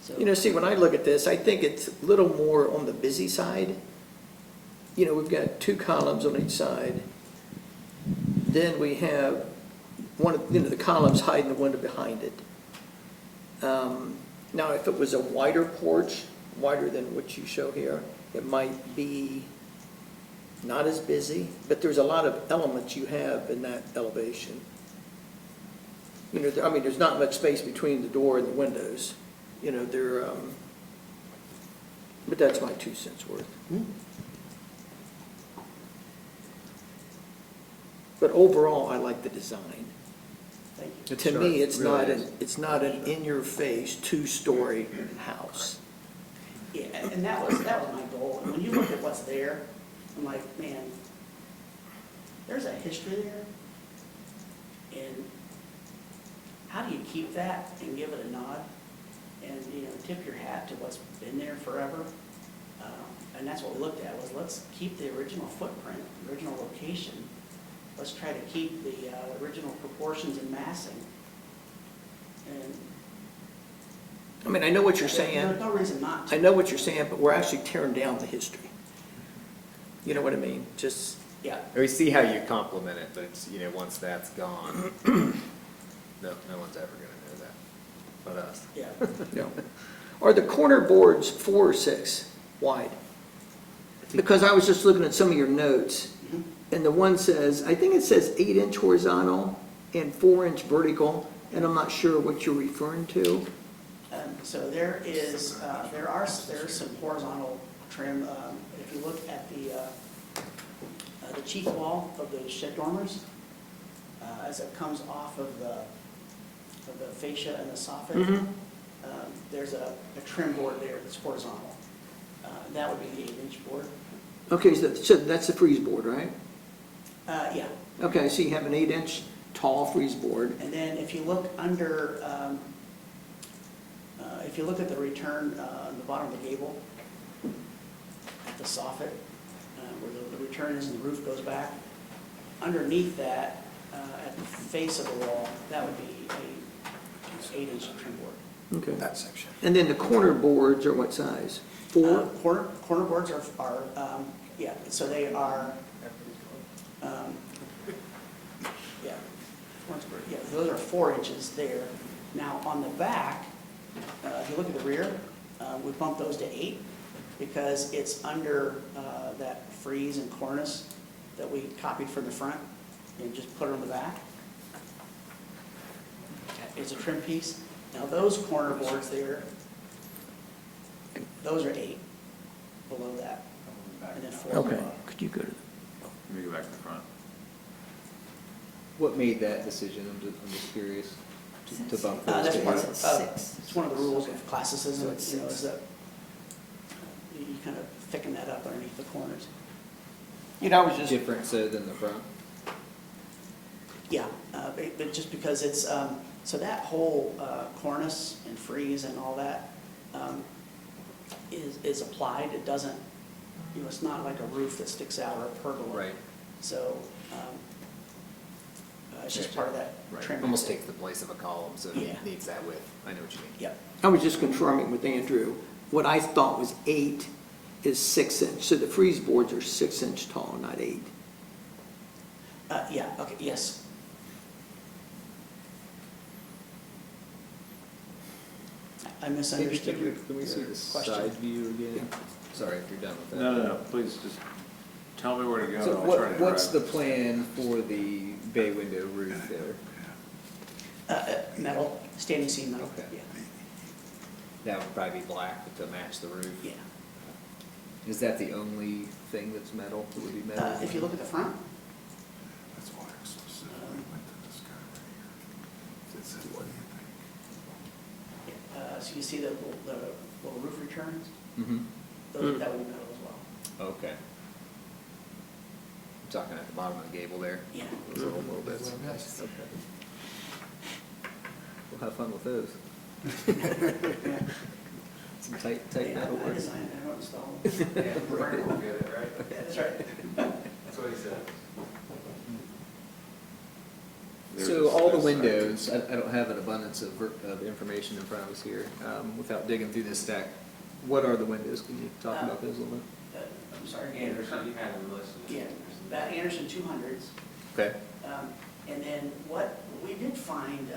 So, You know, see, when I look at this, I think it's a little more on the busy side. You know, we've got 2 columns on each side. Then we have one of, you know, the columns hiding the window behind it. Now, if it was a wider porch, wider than what you show here, it might be not as busy, but there's a lot of elements you have in that elevation. You know, I mean, there's not much space between the door and the windows. You know, but that's my 2 cents worth. But overall, I like the design. thank you. To me, it's really not an in-your-face 2-story house. Yeah, and that was my goal. And when you look at what's there, I'm like, man, there's a history there. And how do you keep that and give it a nod? And, you know, tip your hat to what's been there forever. And that's what we looked at, was let's keep the original footprint, the original location. Let's try to keep the original proportions and massing. And I mean, I know what you're there's saying. no reason not to. I know what you're saying, but we're actually tearing down the history. You know what I mean? Just, Yeah. We see how you complement it, but it's, you know, once that's gone, no one's ever gonna know that, but us. Yeah. you know. Are the corner boards 4 or 6 wide? Because I was just looking at some of your notes, and the one says, I think it says 8-inch horizontal and 4-inch vertical, and I'm not sure what you're referring to. So there's some horizontal trim. If you look at the cheek wall of the shed dormers, as it comes off of the fascia and the soffit, there's a trim board there that's horizontal. That would be the 8-inch board. Okay, so that's the freeze board, right? Yeah. Okay, so you have an 8-inch tall freeze board. And then if you look under, if you look at the return on the bottom of the gable, at the soffit, where the return is and the roof goes back, underneath that, at the face of the wall, that would be a 8-inch trim board. Okay. That section. And then the corner boards are what size? 4? Corner boards are, yeah, so they are, yeah, those are 4 inches there. Now, on the back, if you look at the rear, we bumped those to 8 because it's under that frieze and cornice that we copied from the front and just put it on the back. It's a trim piece. Now, those corner boards there, those are 8 below that, and then 4 Okay. above. Could you go to, Let me go back to the front. What made that decision? I'm just curious to bump those That's to part 8. of, it's one of the rules of classicism, you know, is that you kind of thicken that up underneath the corners. you know, I was just, Different so than the front? Yeah, but just because it's, so that whole cornice and frieze and all that is applied. It doesn't, you know, it's not like a roof that sticks out or a pergola. Right. So it's just part of that trim. Almost takes the place of a column, so Yeah. it needs that width. I know what you mean. Yep. I was just confirming with Andrew. What I thought was 8 is 6 inch. So the freeze boards are 6 inch tall, not 8. Yeah, okay, yes. I misunderstood your Can we see the question. side view again? Sorry if you're done with that. No, please just tell me where to go. So and I'll try to what's the drive. plan for the bay window roof there? Metal, standing seam metal. Okay. Yeah. That would probably be black to match the roof? Yeah. Is that the only thing that's metal, that would be metal? If you look at the front, That's why I specifically went to this guy right here. It said, what do you think? so you see the little roof returns, Mm-hmm. that would be metal as well. Okay. I'm talking at the bottom of the gable there. Yeah. Those little bits. Nice. Okay. We'll have fun with those. Some tight Yeah, metal I work. designed it, I don't install them. Yeah, Frank will get it, right? Yeah, that's right. That's what he said. So all the windows, I don't have an abundance of information in front of us here, without digging through this stack. What are the windows? Can you talk about those a little bit? I'm sorry, Anderson, you had them listed. Yeah, that Anderson 200s. Okay. And then what we did find,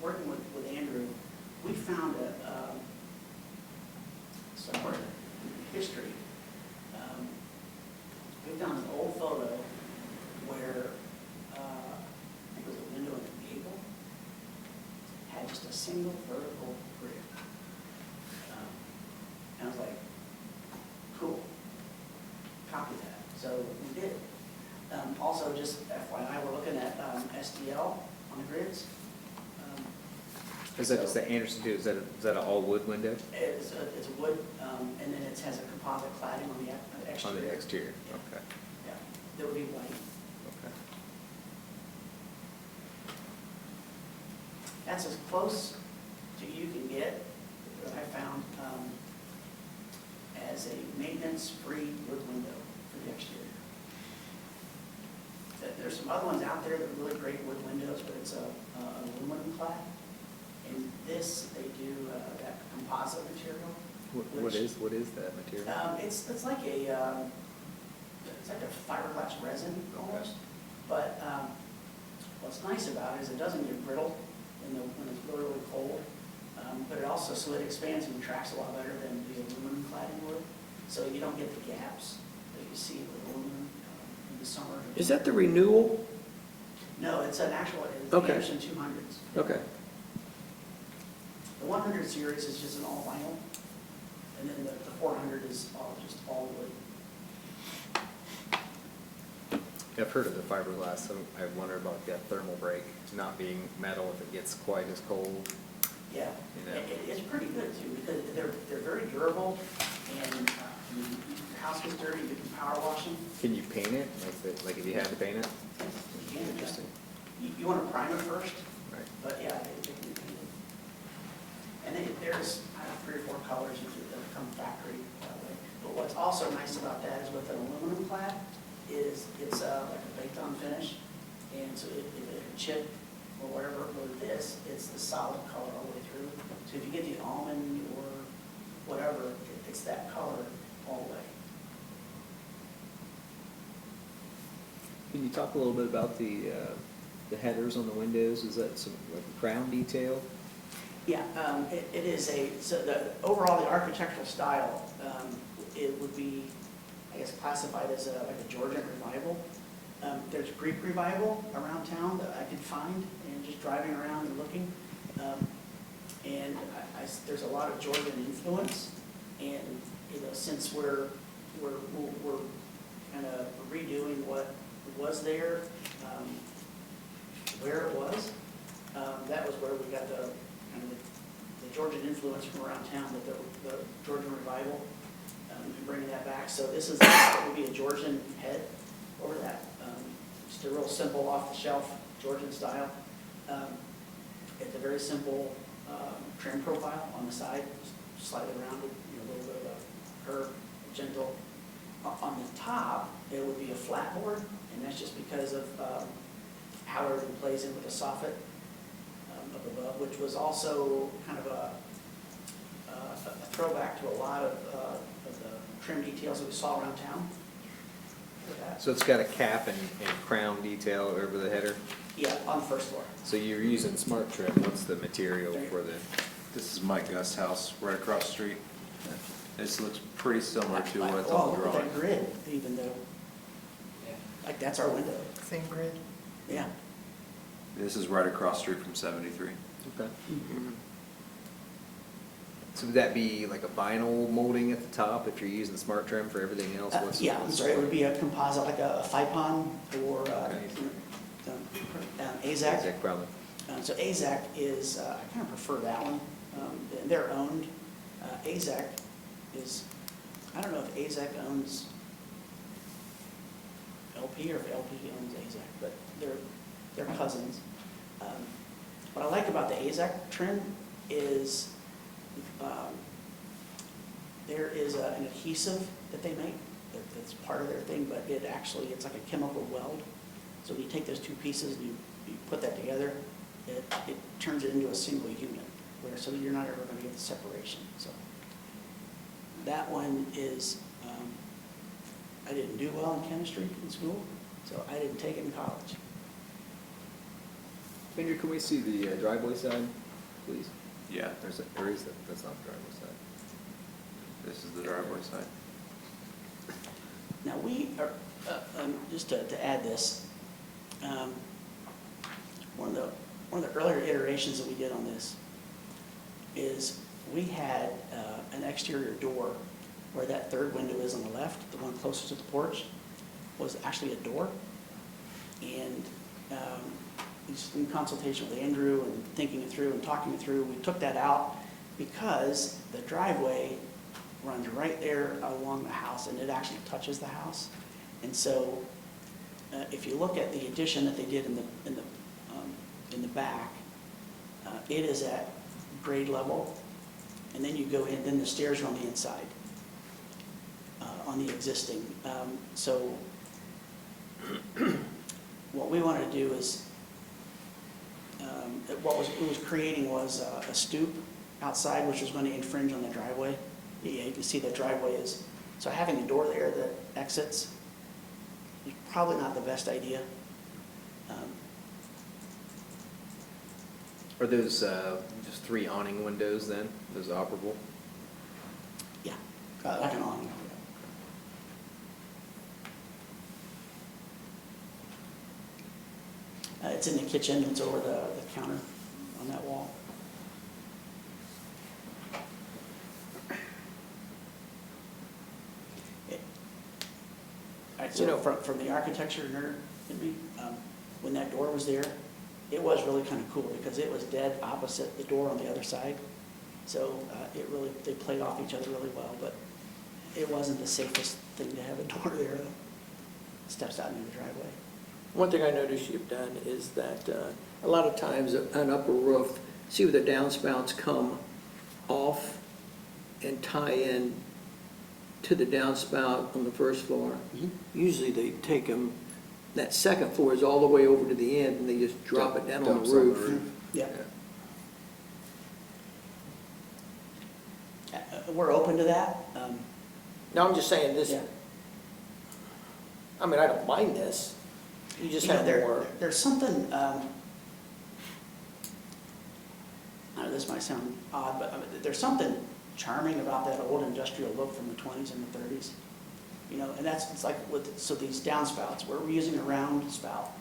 working with Andrew, we found somewhere in history, we found an old photo where, I think it was a window in the gable, had just a single vertical grid. And I was like, cool, copy that. So we did. Also, just FYI, we're looking at SDL on the grids. Is that just the Anderson too? Is that an all wood window? It's a wood, and then it has a composite cladding on the exterior. On the exterior, Yeah. okay. Yeah, that would be white. Okay. That's as close to you can get, that I found, as a maintenance-free wood window for the exterior. There's some other ones out there that are really great wood windows, but it's an aluminum clad. And this, they do that composite material. What is that material? It's like it's like a fiberglass resin almost. But what's nice about it is it doesn't get brittle when it's really, really cold. But it also, so it expands and contracts a lot better than the aluminum cladding would. So you don't get the gaps that you see with aluminum in the summer. Is that the renewal? No, it's an actual, it's Okay. Anderson 200s. Okay. The 100 series is just an all vinyl, and then the 400 is just all wood. I've heard of the fiberglass, so I wonder about that thermal break, not being metal if it gets quite as cold. Yeah, You know. it's pretty good too, because they're very durable, and when your house gets dirty, you can power wash them. Can you paint it? Like if you had to paint it? You can, Interesting. You want to prime it first, Right. but yeah, it can be painted. And then there's, I don't know, 3 or 4 colors that come factory that way. But what's also nice about that is with an aluminum clad, is it's like a baked-on finish, and so if it chip or whatever, with this, it's the solid color all the way through. So if you get the almond or whatever, it's that color all the way. Can you talk a little bit about the headers on the windows? Is that some like crown detail? Yeah, it is so overall, the architectural style, it would be, I guess, classified as like a Georgian revival. There's Greek revival around town that I could find, and just driving around and looking. And there's a lot of Georgian influence, and, since we're kind of redoing what was there, where it was, that was where we got the Georgian influence from around town, but the Georgian revival, and bringing that back. So this would be a Georgian head over that, just a real simple off-the-shelf Georgian style. It's a very simple trim profile on the side, slightly rounded, a little bit of a curve, gentle. On the top, it would be a flat board, and that's just because of how everything plays in with the soffit up above, which was also kind of a throwback to a lot of the trim details that we saw around town. So it's got a cap and crown detail over the header? Yeah, on the first floor. So you're using smart trim. What's the material for the? This is Mike Gust's house, right across the street. This looks pretty similar to what's Oh, on the look at drawing. that grid, even though, like, that's our window. Same grid? Yeah. This is right across the street from 73. Okay. So would that be like a vinyl molding at the top if you're using smart trim for everything else? Yeah, I'm sorry, it would be a composite, like a Fipon or AZAC. Exact, probably. So AZAC is, I kind of prefer that one. They're owned, AZAC is, I don't know if AZAC owns LP or if LP owns AZAC, but they're cousins. What I like about the AZAC trim is there is an adhesive that they make that's part of their thing, but it's like a chemical weld. So when you take those two pieces and you put that together, it turns it into a single unit, so that you're not ever going to get the separation. So that one is, I didn't do well in chemistry in school, so I didn't take it in college. Andrew, can we see the driveway side, please? Yeah, Or is that, that's not the driveway side? this is the driveway side. Now, we are, just to add this, one of the earlier iterations that we did on this is we had an exterior door where that third window is on the left, the one closest to the porch, was actually a door. And just in consultation with Andrew and thinking it through and talking it through, we took that out because the driveway runs right there along the house and it actually touches the house. And so if you look at the addition that they did in the back, it is at grade level, and then you go in, then the stairs are on the inside, on the existing. So what we wanted to do is, what it was creating was a stoop outside, which was going to infringe on the driveway. Yeah, you can see the driveway is, so having a door there that exits is probably not the best idea. Are those just 3 awning windows then? Those operable? Yeah, like an awning. It's in the kitchen, it's over the counter on that wall. All right, so from the architecture nerd in me, when that door was there, it was really kind of cool because it was dead opposite the door on the other side. So they played off each other really well, but it wasn't the safest thing to have a door there that steps out into the driveway. One thing I noticed you've done is that a lot of times an upper roof, see where the downspouts come off and tie in to the downspout on the first floor. Mhm. Usually they take them, that second floor is all the way over to the end and they just drop it down on Dumps the roof. Yeah. We're open to that. No, I'm just saying this, Yeah. I mean, I don't mind this. You just You know, have there- more. There's something, I know this might sound odd, but there's something charming about that old industrial look from the 20s and the 30s. You know, and it's like so these downspouts, we're using a round spout.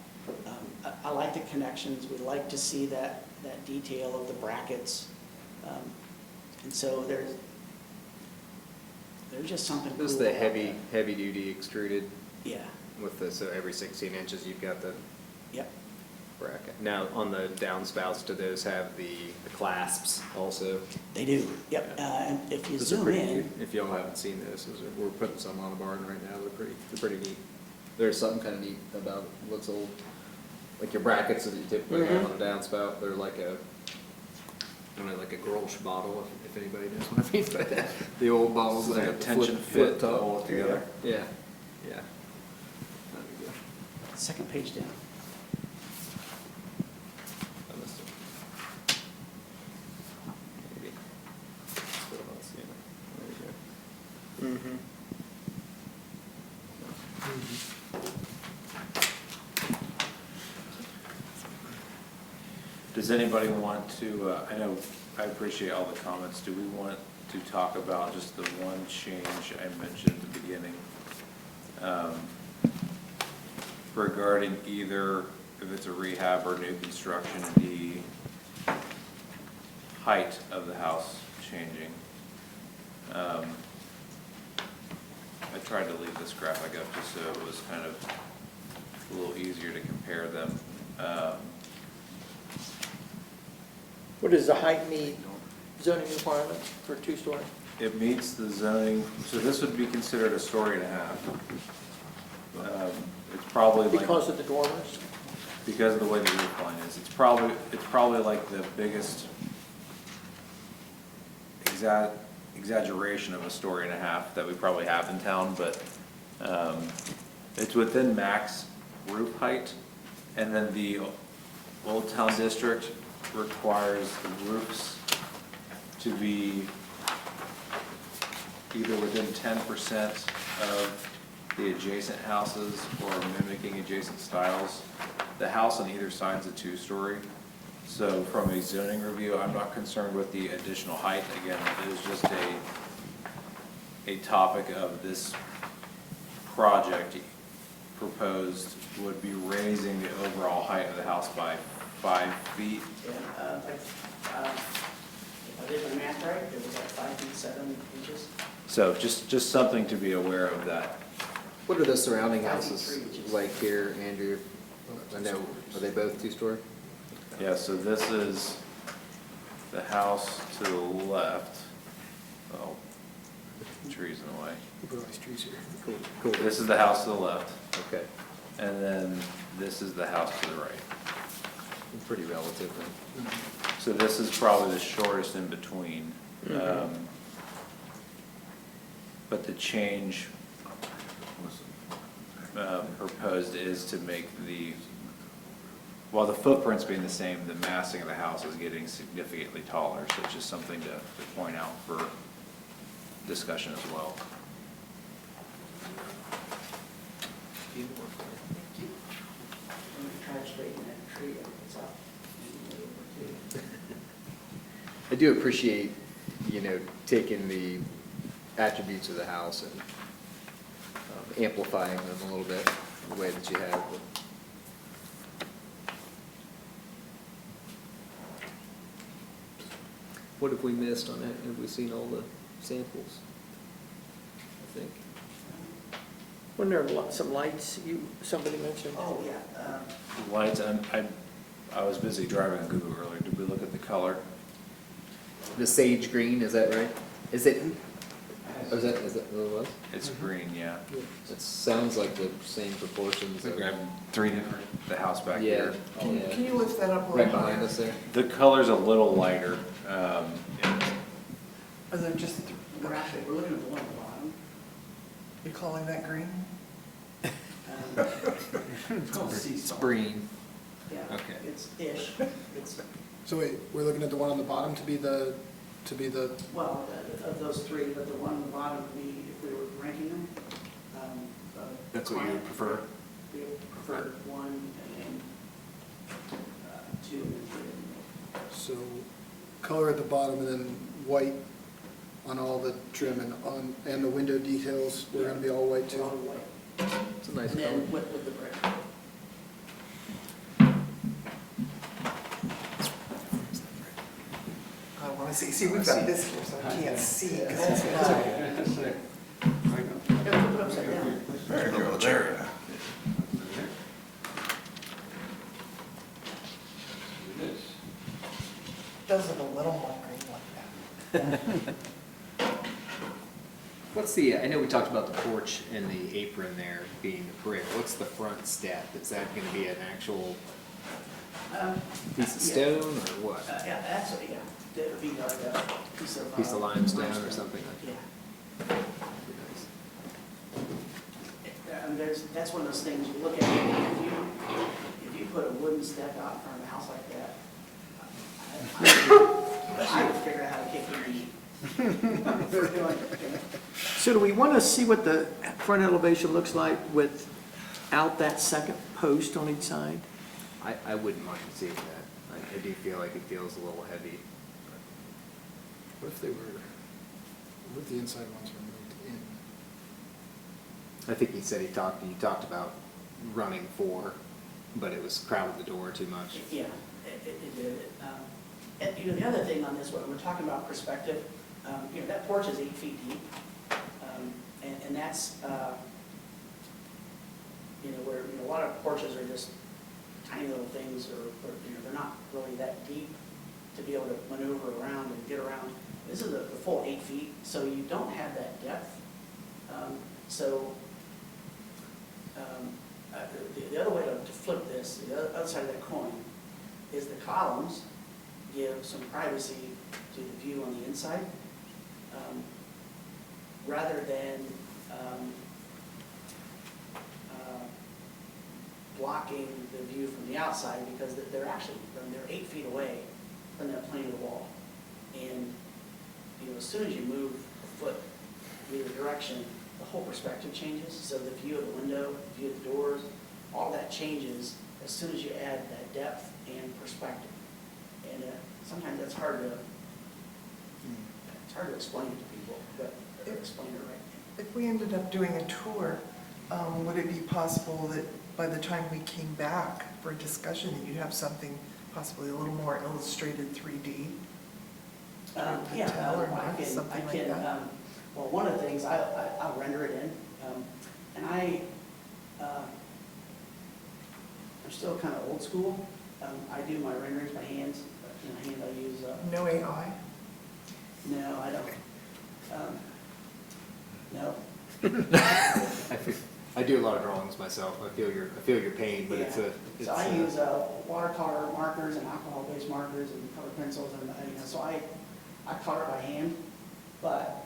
I like the connections. We like to see that detail of the brackets. And so there's just something cool This is the about heavy, that. heavy-duty extruded Yeah, with the, so every 16 inches you've got the yep. bracket. Now, on the downspouts, do those have the clasps also? They do, yep. And if you Those are zoom pretty in, neat. If y'all haven't seen those, we're putting some on the barn right now. They're pretty neat. There's something kind of neat about it. Looks old. Like your brackets that you typically have on a downspout, they're like a, I don't know, like a Grolsch bottle, if anybody knows what I mean by that. The old bottles that Like a have the tension flip fit to top. hold it together. Yeah, yeah. That'd be good. second page down. I missed it. Maybe. Still not seeing it. There you go. Does anybody want to, I know, I appreciate all the comments. Do we want to talk about just the one change I mentioned at the beginning? Regarding either, if it's a rehab or new construction, the height of the house changing. I tried to leave this graphic up just so it was kind of a little easier to compare them. What does the height need? zoning requirement for two-story? It meets the zoning, so this would be considered a story and a half. It's probably like, Because of the dormers? because of the way the roof line is, it's probably like the biggest exaggeration of a story and a half that we probably have in town, but it's within max roof height. And then the Old Town District requires the roofs to be either within 10% of the adjacent houses or mimicking adjacent styles. The house on either side is a two-story. So from a zoning review, I'm not concerned with the additional height. Again, it is just a topic of this project proposed would be raising the overall height of the house by 5 feet. Yeah, if I did my math right, it was like 5 feet 7 inches. So just something to be aware of that. What are the surrounding 5 feet houses 3 inches. like here, Andrew? I know, are they both two-story? Yeah, so this is the house to the left. Oh, trees in the way. Put all these trees here. Cool. This is the house to the left, Okay, and then this is the house to the right. pretty relative then. So this is probably the shortest in between. But the change proposed is to make while the footprint's being the same, the massing of the house is getting significantly taller, so it's just something to point out for discussion as well. I'm gonna try to straighten that tree up, it's up. I do appreciate, taking the attributes of the house and amplifying them a little bit, the way that you have. What have we missed on it? Have we seen all the samples? I think. Wasn't there some lights somebody mentioned? Oh, yeah, Lights, and I was busy driving on Google earlier. Did we look at the color? The sage green, is that right? Is it, is that what it was? It's green, yeah. It sounds like the same proportions. We of- grabbed 3 different, the house back Yeah, here. Can yeah. you lift that up a Right little behind higher? us there. The color's a little lighter. Are there just, we're looking at the one at the bottom. you calling that green? It's called sea It's salt. green. Yeah, Okay. it's ish, it's, So wait, we're looking at the one on the bottom to be the, well, of those three, but the one on the bottom would be, if we were ranking them. That's what you would prefer? We prefer one, and then 2, and then 3. so color at the bottom and then white on all the trim and the window details, we're gonna be all white They're all too. white. It's a nice And color. then with the brick. I want to see, we've got this here, so I can't see, because it's low. Yeah, flip it upside down. There you go, there. Does look a little more green like that. What's I know we talked about the porch and the apron there being the brick. What's the front step? Is that gonna be an actual piece of Yeah. stone or what? Yeah, actually, yeah, that would be like a piece of. Piece of limestone or something like Yeah. that? That's one of those things you look at, if you put a wooden step out in front of a house like that, I would figure out how to kick your knee. So do we want to see what the front elevation looks like without that second post on each side? I wouldn't mind seeing that. I do feel like it feels a little heavy. What if the inside ones were moved in? I think he said you talked about running 4, but it was crowded the door too much. Yeah, it did. And, the other thing on this, when we're talking about perspective, that porch is 8 feet deep. And that's, where, a lot of porches are just tiny little things, or they're not really that deep. to be able to maneuver around and get around. This is the full 8 feet, so you don't have that depth. So the other way to flip this, the other side of that coin, is the columns give some privacy to the view on the inside, rather than blocking the view from the outside, because they're 8 feet away from that plane of the wall. And, you know, as soon as you move a foot either direction, the whole perspective changes. So the view of the window, the view of the doors, all that changes as soon as you add that depth and perspective. And sometimes that's hard to explain to people, but explain it right. If we ended up doing a tour, would it be possible that by the time we came back for a discussion, that you'd have something possibly a little more illustrated 3D? Yeah, Tell or I not, something like can, that? well, one of the things, I'll render it in, and I'm still kind of old school. I do my renderings by hand, I use, No AI? no, I don't, no. I do a lot of drawings myself. I feel your pain, but it's a. So I use watercolor markers and alcohol-based markers and color pencils, and so I color by hand. But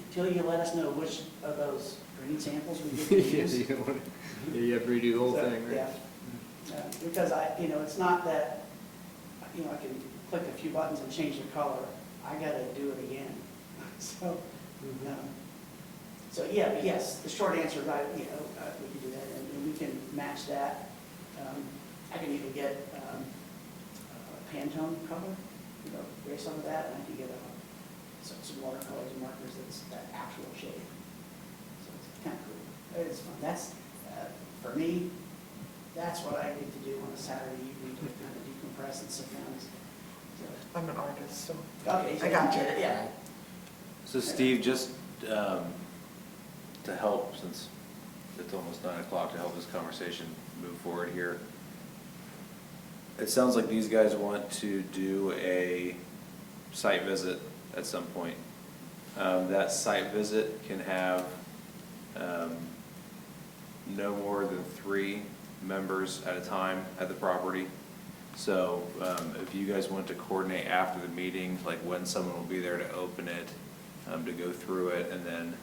until you let us know which of those green samples we get to Yeah, use, you don't want to, you have to redo the whole so, thing, right? yeah. Because it's not that I can click a few buttons and change the color. I got to do it again. So yeah, but yes, the short answer is we can do that, and we can match that. I can even get Pantone color, based on that, and I can get some watercolors and markers that's that actual shade. So it's kind of cool. It's fun. That's for me. That's what I get to do on a Saturday evening to kind of decompress and sit down. So, I'm an artist, so. okay, so I got you. Yeah. So Steve, just to help, since it's almost 9 o'clock, to help this conversation move forward here, it sounds like these guys want to do a site visit at some point. That site visit can have no more than 3 members at a time at the property. So if you guys want to coordinate after the meeting, like when someone will be there to open it, to go through it, and then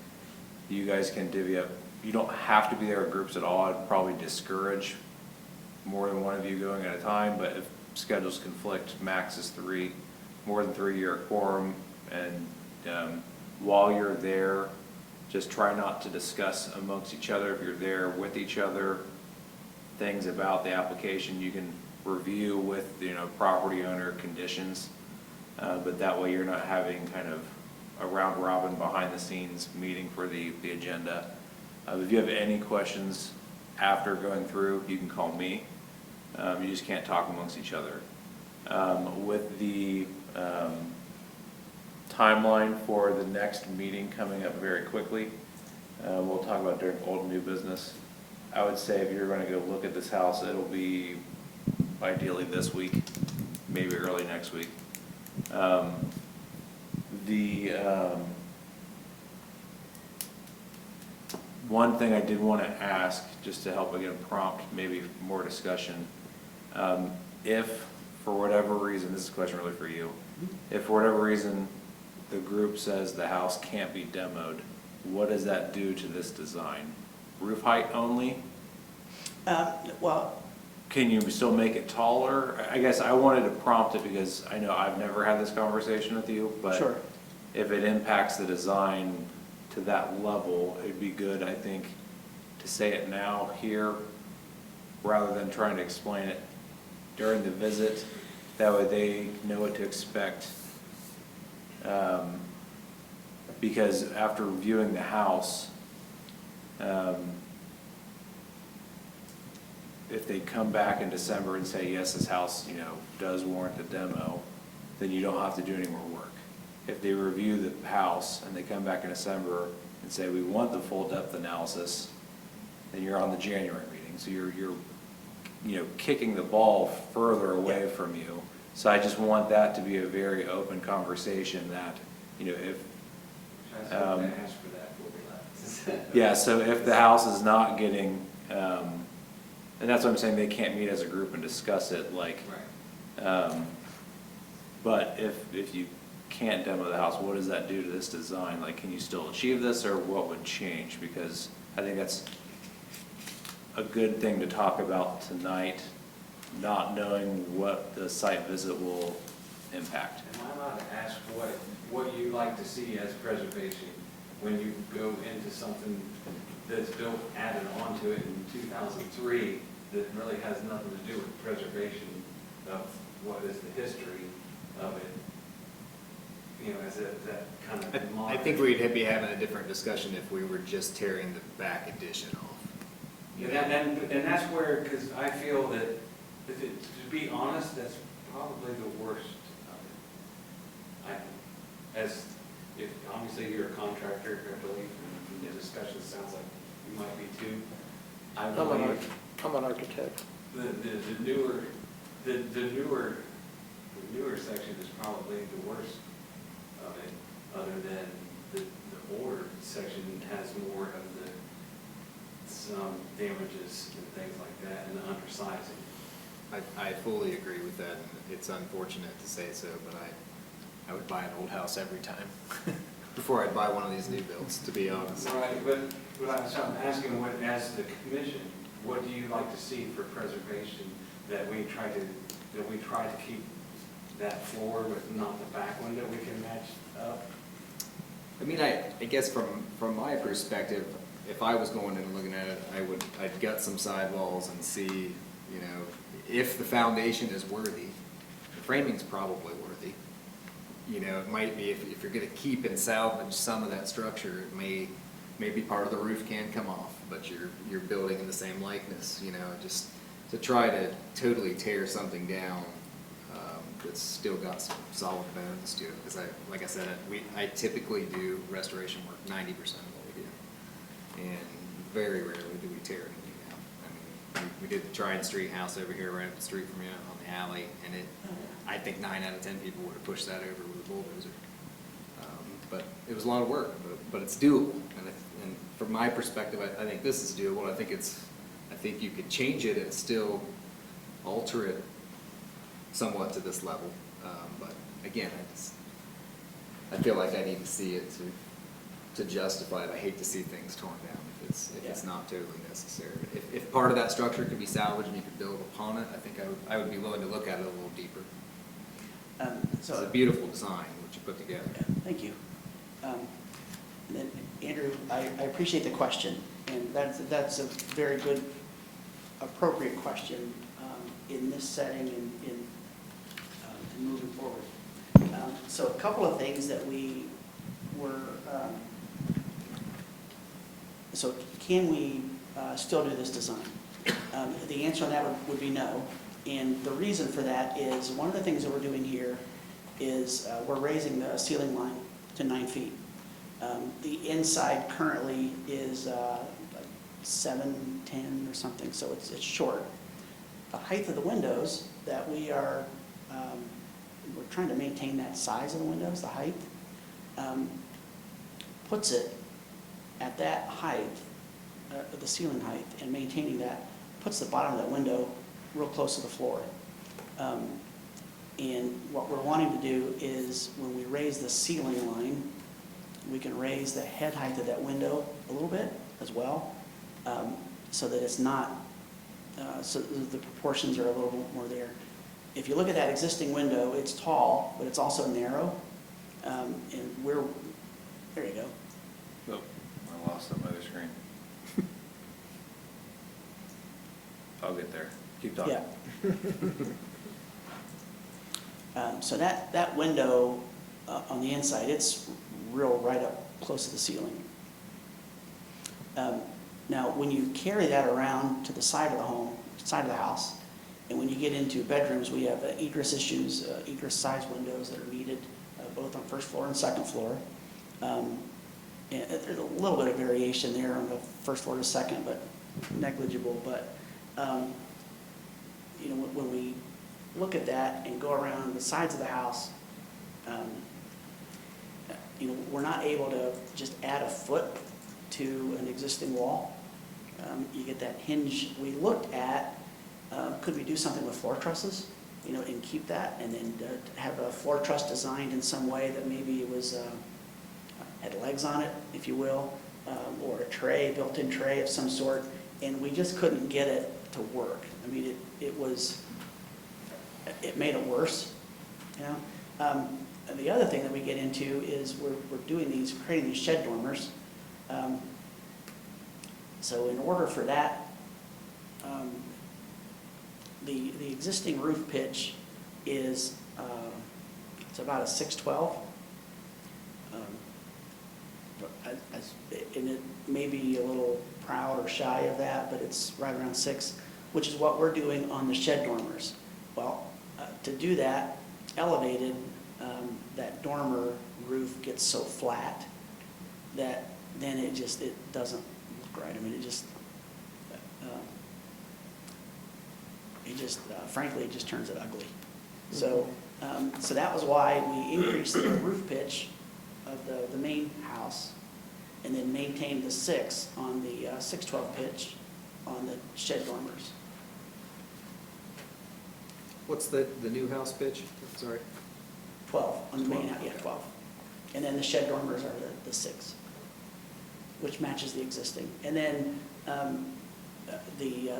you guys can divvy up. You don't have to be there in groups at all. I'd probably discourage more than one of you going at a time, but if schedules conflict, max is 3. More than 3, you're a quorum, and while you're there, just try not to discuss amongst each other. If you're there with each other, things about the application, you can review with property owner conditions, but that way you're not having kind of a round robin behind the scenes meeting for the agenda. If you have any questions after going through, you can call me. You just can't talk amongst each other. With the timeline for the next meeting coming up very quickly, we'll talk about during old and new business. I would say if you're going to go look at this house, it'll be ideally this week, maybe early next week. One thing I did want to ask, just to help again prompt maybe more discussion, if for whatever reason, this is a question really for you, if for whatever reason the group says the house can't be demoed, what does that do to this design? Roof height only? Well, Can you still make it taller? I guess I wanted to prompt it because I know I've never had this conversation with you, but sure. if it impacts the design to that level, it'd be good, I think, to say it now here rather than trying to explain it during the visit. That way they know what to expect. Because after viewing the house, if they come back in December and say, yes, this house, does warrant a demo, then you don't have to do any more work. If they review the house and they come back in December and say, we want the full depth analysis, then you're on the January meeting. So you're kicking the ball further away from you. So I just want that to be a very open conversation that, you know, if, yeah, so if the house is not getting, and that's what I'm saying, they can't meet as a group and discuss it, like, but if you can't demo the house, what does that do to this design? Like, can you still achieve this, or what would change? Because I think that's a good thing to talk about tonight, not knowing what the site visit will impact. Am I allowed to ask what you'd like to see as preservation when you go into something that's built, added onto it in 2003, that really has nothing to do with preservation of what is the history of it? You know, is it that kind of I think we'd be having a different discussion if we were just tearing the back addition off. Yeah, and that's where, because I feel that, to be honest, that's probably the worst of it. If obviously you're a contractor, I believe, and the discussion sounds like you might be too. I believe I'm an architect. the newer section is probably the worst of it, other than the older section has more of some damages and things like that, and the undersizing. I fully agree with that, and it's unfortunate to say so, but I would buy an old house every time before I'd buy one of these new builds, to be honest. Right, but I'm asking, what, as the commission, what do you like to see for preservation, that we try to keep that floor with not the back window we can match up? I mean, I guess from my perspective, if I was going in and looking at it, I'd gut some sidewalls and see, you know, if the foundation is worthy. The framing's probably worthy. You know, it might be, if you're gonna keep and salvage some of that structure, it maybe part of the roof can come off, but you're building in the same likeness, you know, just to try to totally tear something down, that's still got some solid bones to it, because like I said, I typically do restoration work 90% of what we do. And very rarely do we tear anything down. I mean, we did the Tryon Street house over here right up the street from you on the alley, and I think 9 out of 10 people would have pushed that over with a bulldozer. But it was a lot of work, but it's doable. And from my perspective, I think this is doable. I think you could change it and still alter it somewhat to this level. But again, I feel like I need to see it to justify it. I hate to see things torn down if it's not totally necessary. If part of that structure could be salvaged and you could build upon it, I think I would be willing to look at it a little deeper. It's a beautiful design, what you put together. Yeah, thank you. And then, Andrew, I appreciate the question, and that's a very good, appropriate question in this setting and in moving forward. So a couple of things that we were, so can we still do this design? The answer on that would be no. And the reason for that is, one of the things that we're doing here is we're raising the ceiling line to 9 feet. The inside currently is like 7'10" or something, so it's short. The height of the windows that we're trying to maintain that size of the windows, the height, puts it at that height, the ceiling height, and maintaining that puts the bottom of that window real close to the floor. And what we're wanting to do is, when we raise the ceiling line, we can raise the head height of that window a little bit as well, so that it's not, so the proportions are a little bit more there. If you look at that existing window, it's tall, but it's also narrow, and there you go. Oh, I lost it on my other screen. I'll get there. Keep talking. Yeah. So that window on the inside, it's real right up close to the ceiling. Now, when you carry that around to the side of the home, side of the house, and when you get into bedrooms, we have egress issues, egress size windows that are needed, both on first floor and second floor. And there's a little bit of variation there on the first floor to second, but negligible. But you know, when we look at that and go around the sides of the house, you know, we're not able to just add a foot to an existing wall. You get that hinge. We looked at, could we do something with floor trusses, you know, and keep that, and then have a floor truss designed in some way that maybe it was, had legs on it, if you will, or a tray, built-in tray of some sort, and we just couldn't get it to work. I mean, it made it worse, you know. And the other thing that we get into is we're creating these shed dormers. So in order for that, the existing roof pitch is, it's about a 612. And it may be a little proud or shy of that, but it's right around 6, which is what we're doing on the shed dormers. Well, to do that elevated, that dormer roof gets so flat that then it doesn't look right. I mean, frankly, it just turns it ugly. So, so that was why we increased the roof pitch of the main house, and then maintained the 6 on the 612 pitch on the shed dormers. What's the new house pitch? Sorry. 12 on the main house, yeah, 12. And then the shed dormers are the 6, which matches the existing. And then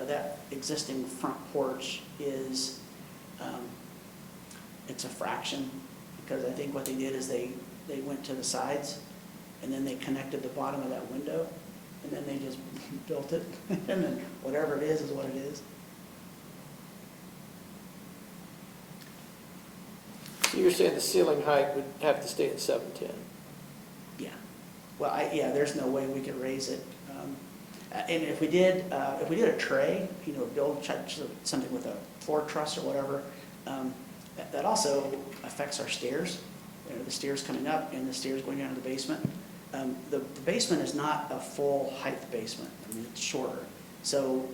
that existing front porch is, it's a fraction, because I think what they did is they went to the sides, and then they connected the bottom of that window, and then they just built it, and then whatever it is what it is. So you're saying the ceiling height would have to stay at 710? Yeah. Well, there's no way we could raise it. And if we did a tray, you know, build something with a floor truss or whatever, that also affects our stairs. You know, the stairs coming up and the stairs going down to the basement. The basement is not a full height basement. I mean, it's shorter. So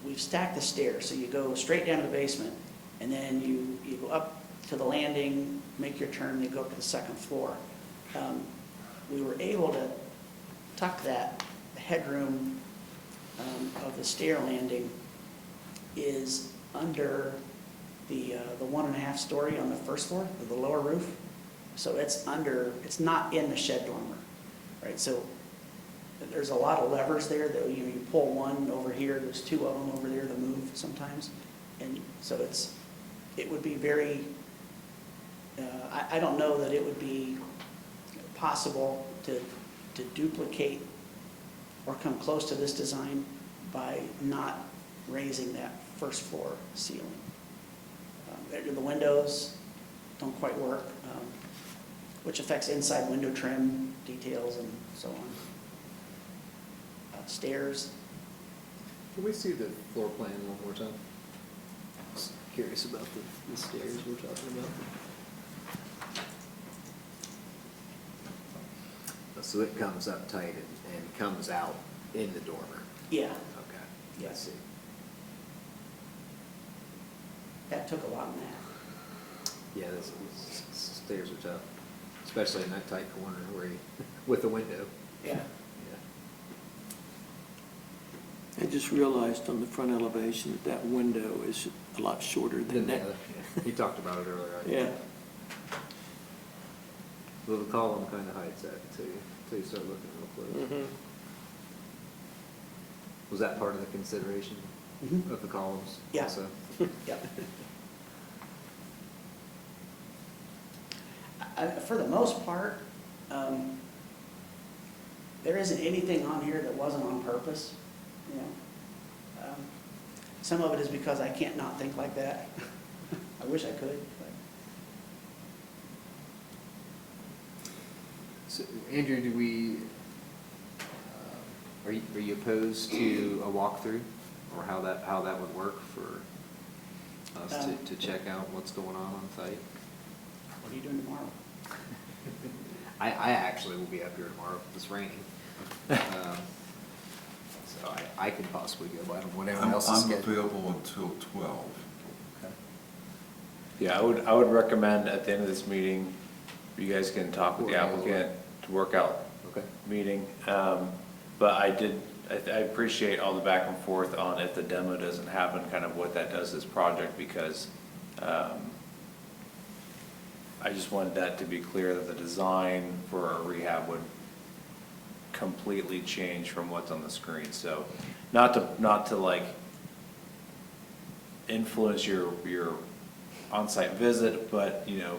we've stacked the stairs. So you go straight down to the basement, and then you go up to the landing, make your turn, then go up to the second floor. We were able to tuck that headroom of the stair landing is under the 1.5 story on the first floor, the lower roof. So it's not in the shed dormer, right? So there's a lot of levers there that you pull one over here, there's 2 of them over there that move sometimes. And so it would be very, I don't know that it would be possible to duplicate or come close to this design by not raising that first floor ceiling. The windows don't quite work, which affects inside window trim details and so on. Stairs. Can we see the floor plan one more time? Just curious about the stairs we're talking about. So it comes up tight and comes out in the dormer? Yeah. Okay. Yeah. I see. That took a lot of math. Yeah, those stairs are tough, especially in that tight corner where with the window. Yeah. I just realized on the front elevation that window is a lot shorter than that. You talked about it earlier. Yeah. Well, the column kind of hides that until you start looking real close. Was that part of the consideration of the columns? Yeah. Also? Yep. For the most part, there isn't anything on here that wasn't on purpose, you know. Some of it is because I can't not think like that. I wish I could, but. So, Andrew, are you opposed to a walkthrough, or how that would work for us to check out what's going on site? What are you doing tomorrow? I actually will be up here tomorrow. It's raining. So I could possibly go, but I don't know what anyone else is I'm scheduled. available until 12. Okay. Yeah, I would recommend at the end of this meeting, you guys can talk with the applicant to work out Okay. meeting. But I appreciate all the back and forth on if the demo doesn't happen, kind of what that does to this project, because I just wanted that to be clear that the design for a rehab would completely change from what's on the screen. So not to like influence your on-site visit, but, you know,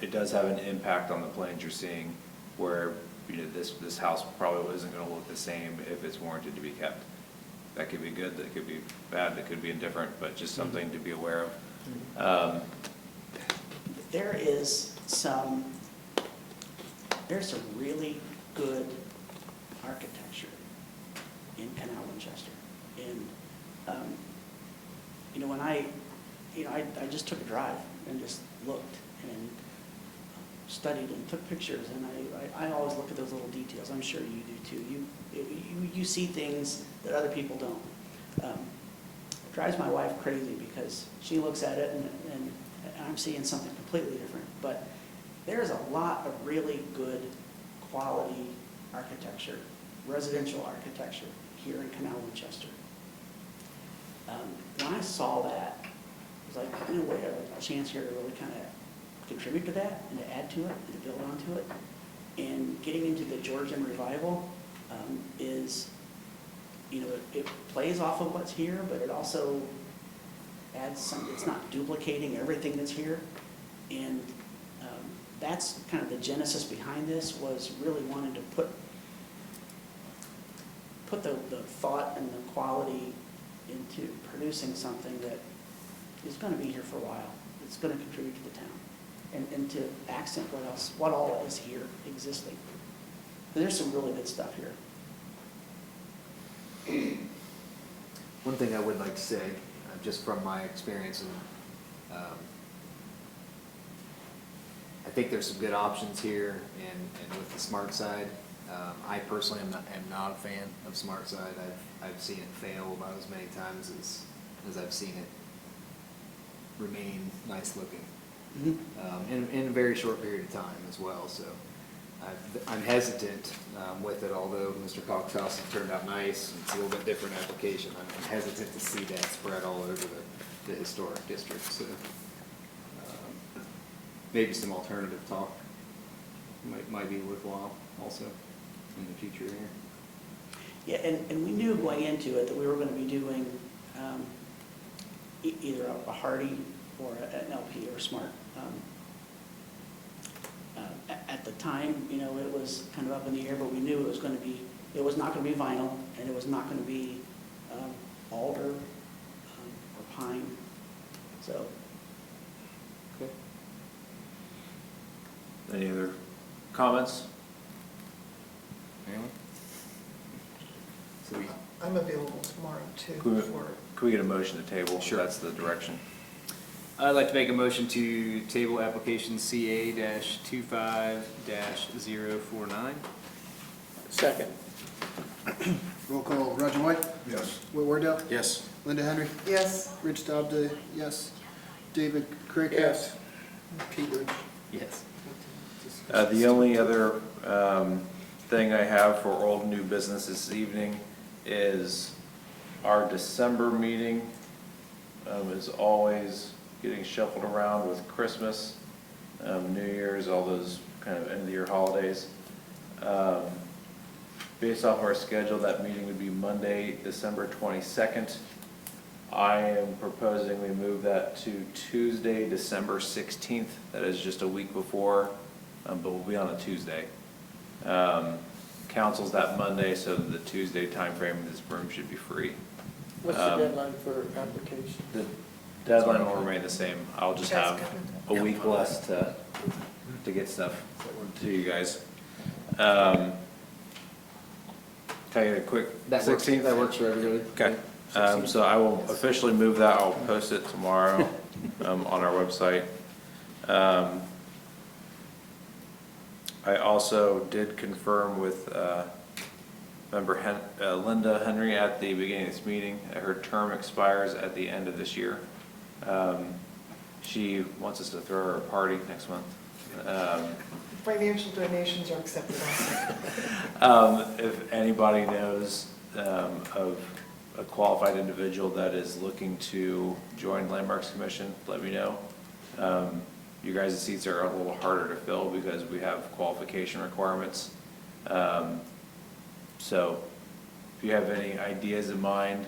it does have an impact on the plans you're seeing, where, you know, this house probably isn't gonna look the same if it's warranted to be kept. That could be good, that could be bad, that could be indifferent, but just something to be aware of. There's some really good architecture in Canal, Winchester. And, you know, when I just took a drive and just looked and studied and took pictures, and I always look at those little details. I'm sure you do too. You see things that other people don't. It drives my wife crazy because she looks at it and I'm seeing something completely different. But there's a lot of really good quality architecture, residential architecture here in Canal, Winchester. When I saw that, it was like, in a way, a chance here to really kind of contribute to that and to add to it and to build onto it. And getting into the Georgian revival is, you know, it plays off of what's here, but it also adds some, it's not duplicating everything that's here. And that's kind of the genesis behind this, was really wanting to put the thought and the quality into producing something that is going to be here for a while. It's going to contribute to the town, and to accent what all is here existing. There's some really good stuff here. One thing I would like to say, just from my experience, and I think there's some good options here, and with the smart side, I personally am not a fan of smart side. I've seen it fail about as many times as I've seen it remain nice looking, in a very short period of time as well. So I'm hesitant with it, although Mr. Cox's house has turned out nice. It's a little bit different application. I'm hesitant to see that spread all over the historic district. So maybe some alternative talk might be worthwhile also in the future here. Yeah, and we knew going into it that we were going to be doing either a Hardy or an LP or Smart. At the time, you know, it was kind of up in the air, but we knew it was going to be, it was not going to be vinyl, and it was not going to be alder or pine. So. Okay. Any other comments? Anyone? So I'm available tomorrow too. Can we get a motion to table? Sure. That's the direction. I'd like to make a motion to table application CA-25-049. Second. Roll call, Roger White, Yes. Will Wardell, Yes. Linda Henry, Yes, Rich Dobda, yes. David Craig. Yes. Pete Rich. Yes. The only other thing I have for old new business this evening is our December meeting is always getting shuffled around with Christmas, New Year's, all those kind of end of the year holidays. Based off our schedule, that meeting would be Monday, December 22nd. I am proposing we move that to Tuesday, December 16th. That is just a week before, but we'll be on a Tuesday. Council's that Monday, so the Tuesday timeframe, this room should be free. What's the deadline for application? The deadline will remain the same. I'll just have a week less to get stuff to you guys. Can I get a quick 16th? That works for everybody. Okay, so I will officially move that. I'll post it tomorrow on our website. I also did confirm with member Linda Henry at the beginning of this meeting. Her term expires at the end of this year. She wants us to throw her a party next month. Financial donations are accepted also. If anybody knows of a qualified individual that is looking to join Landmarks Commission, let me know. You guys' seats are a little harder to fill because we have qualification requirements. So if you have any ideas in mind,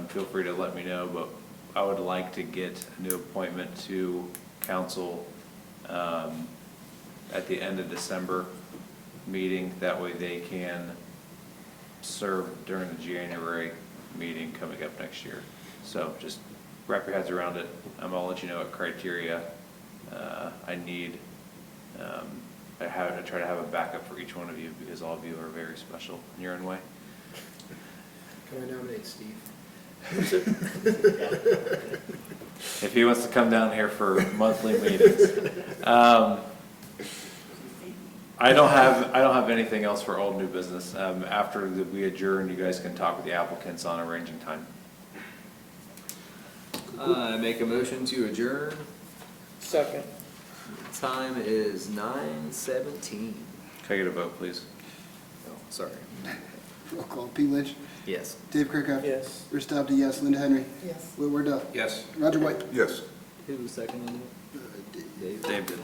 feel free to let me know, but I would like to get a new appointment to council at the end of December meeting. That way they can serve during the January meeting coming up next year. So just wrap your heads around it. I'll let you know what criteria I need. I try to have a backup for each one of you because all of you are very special in your own way. Can I nominate Steve? If he wants to come down here for monthly meetings. I don't have anything else for old new business. After we adjourn, you guys can talk with the applicants on arranging time. Make a motion to adjourn. Second. Time is 9:17. Can I get a vote, please? Oh, sorry. Roll call. Pete Lynch, Yes. Dave Kirkhoff. Yes. Rich Stoute, yes. Linda Henry. Yes. Will Ward, Yes. Roger White. Yes. Who was second on that? Dave. Dave did.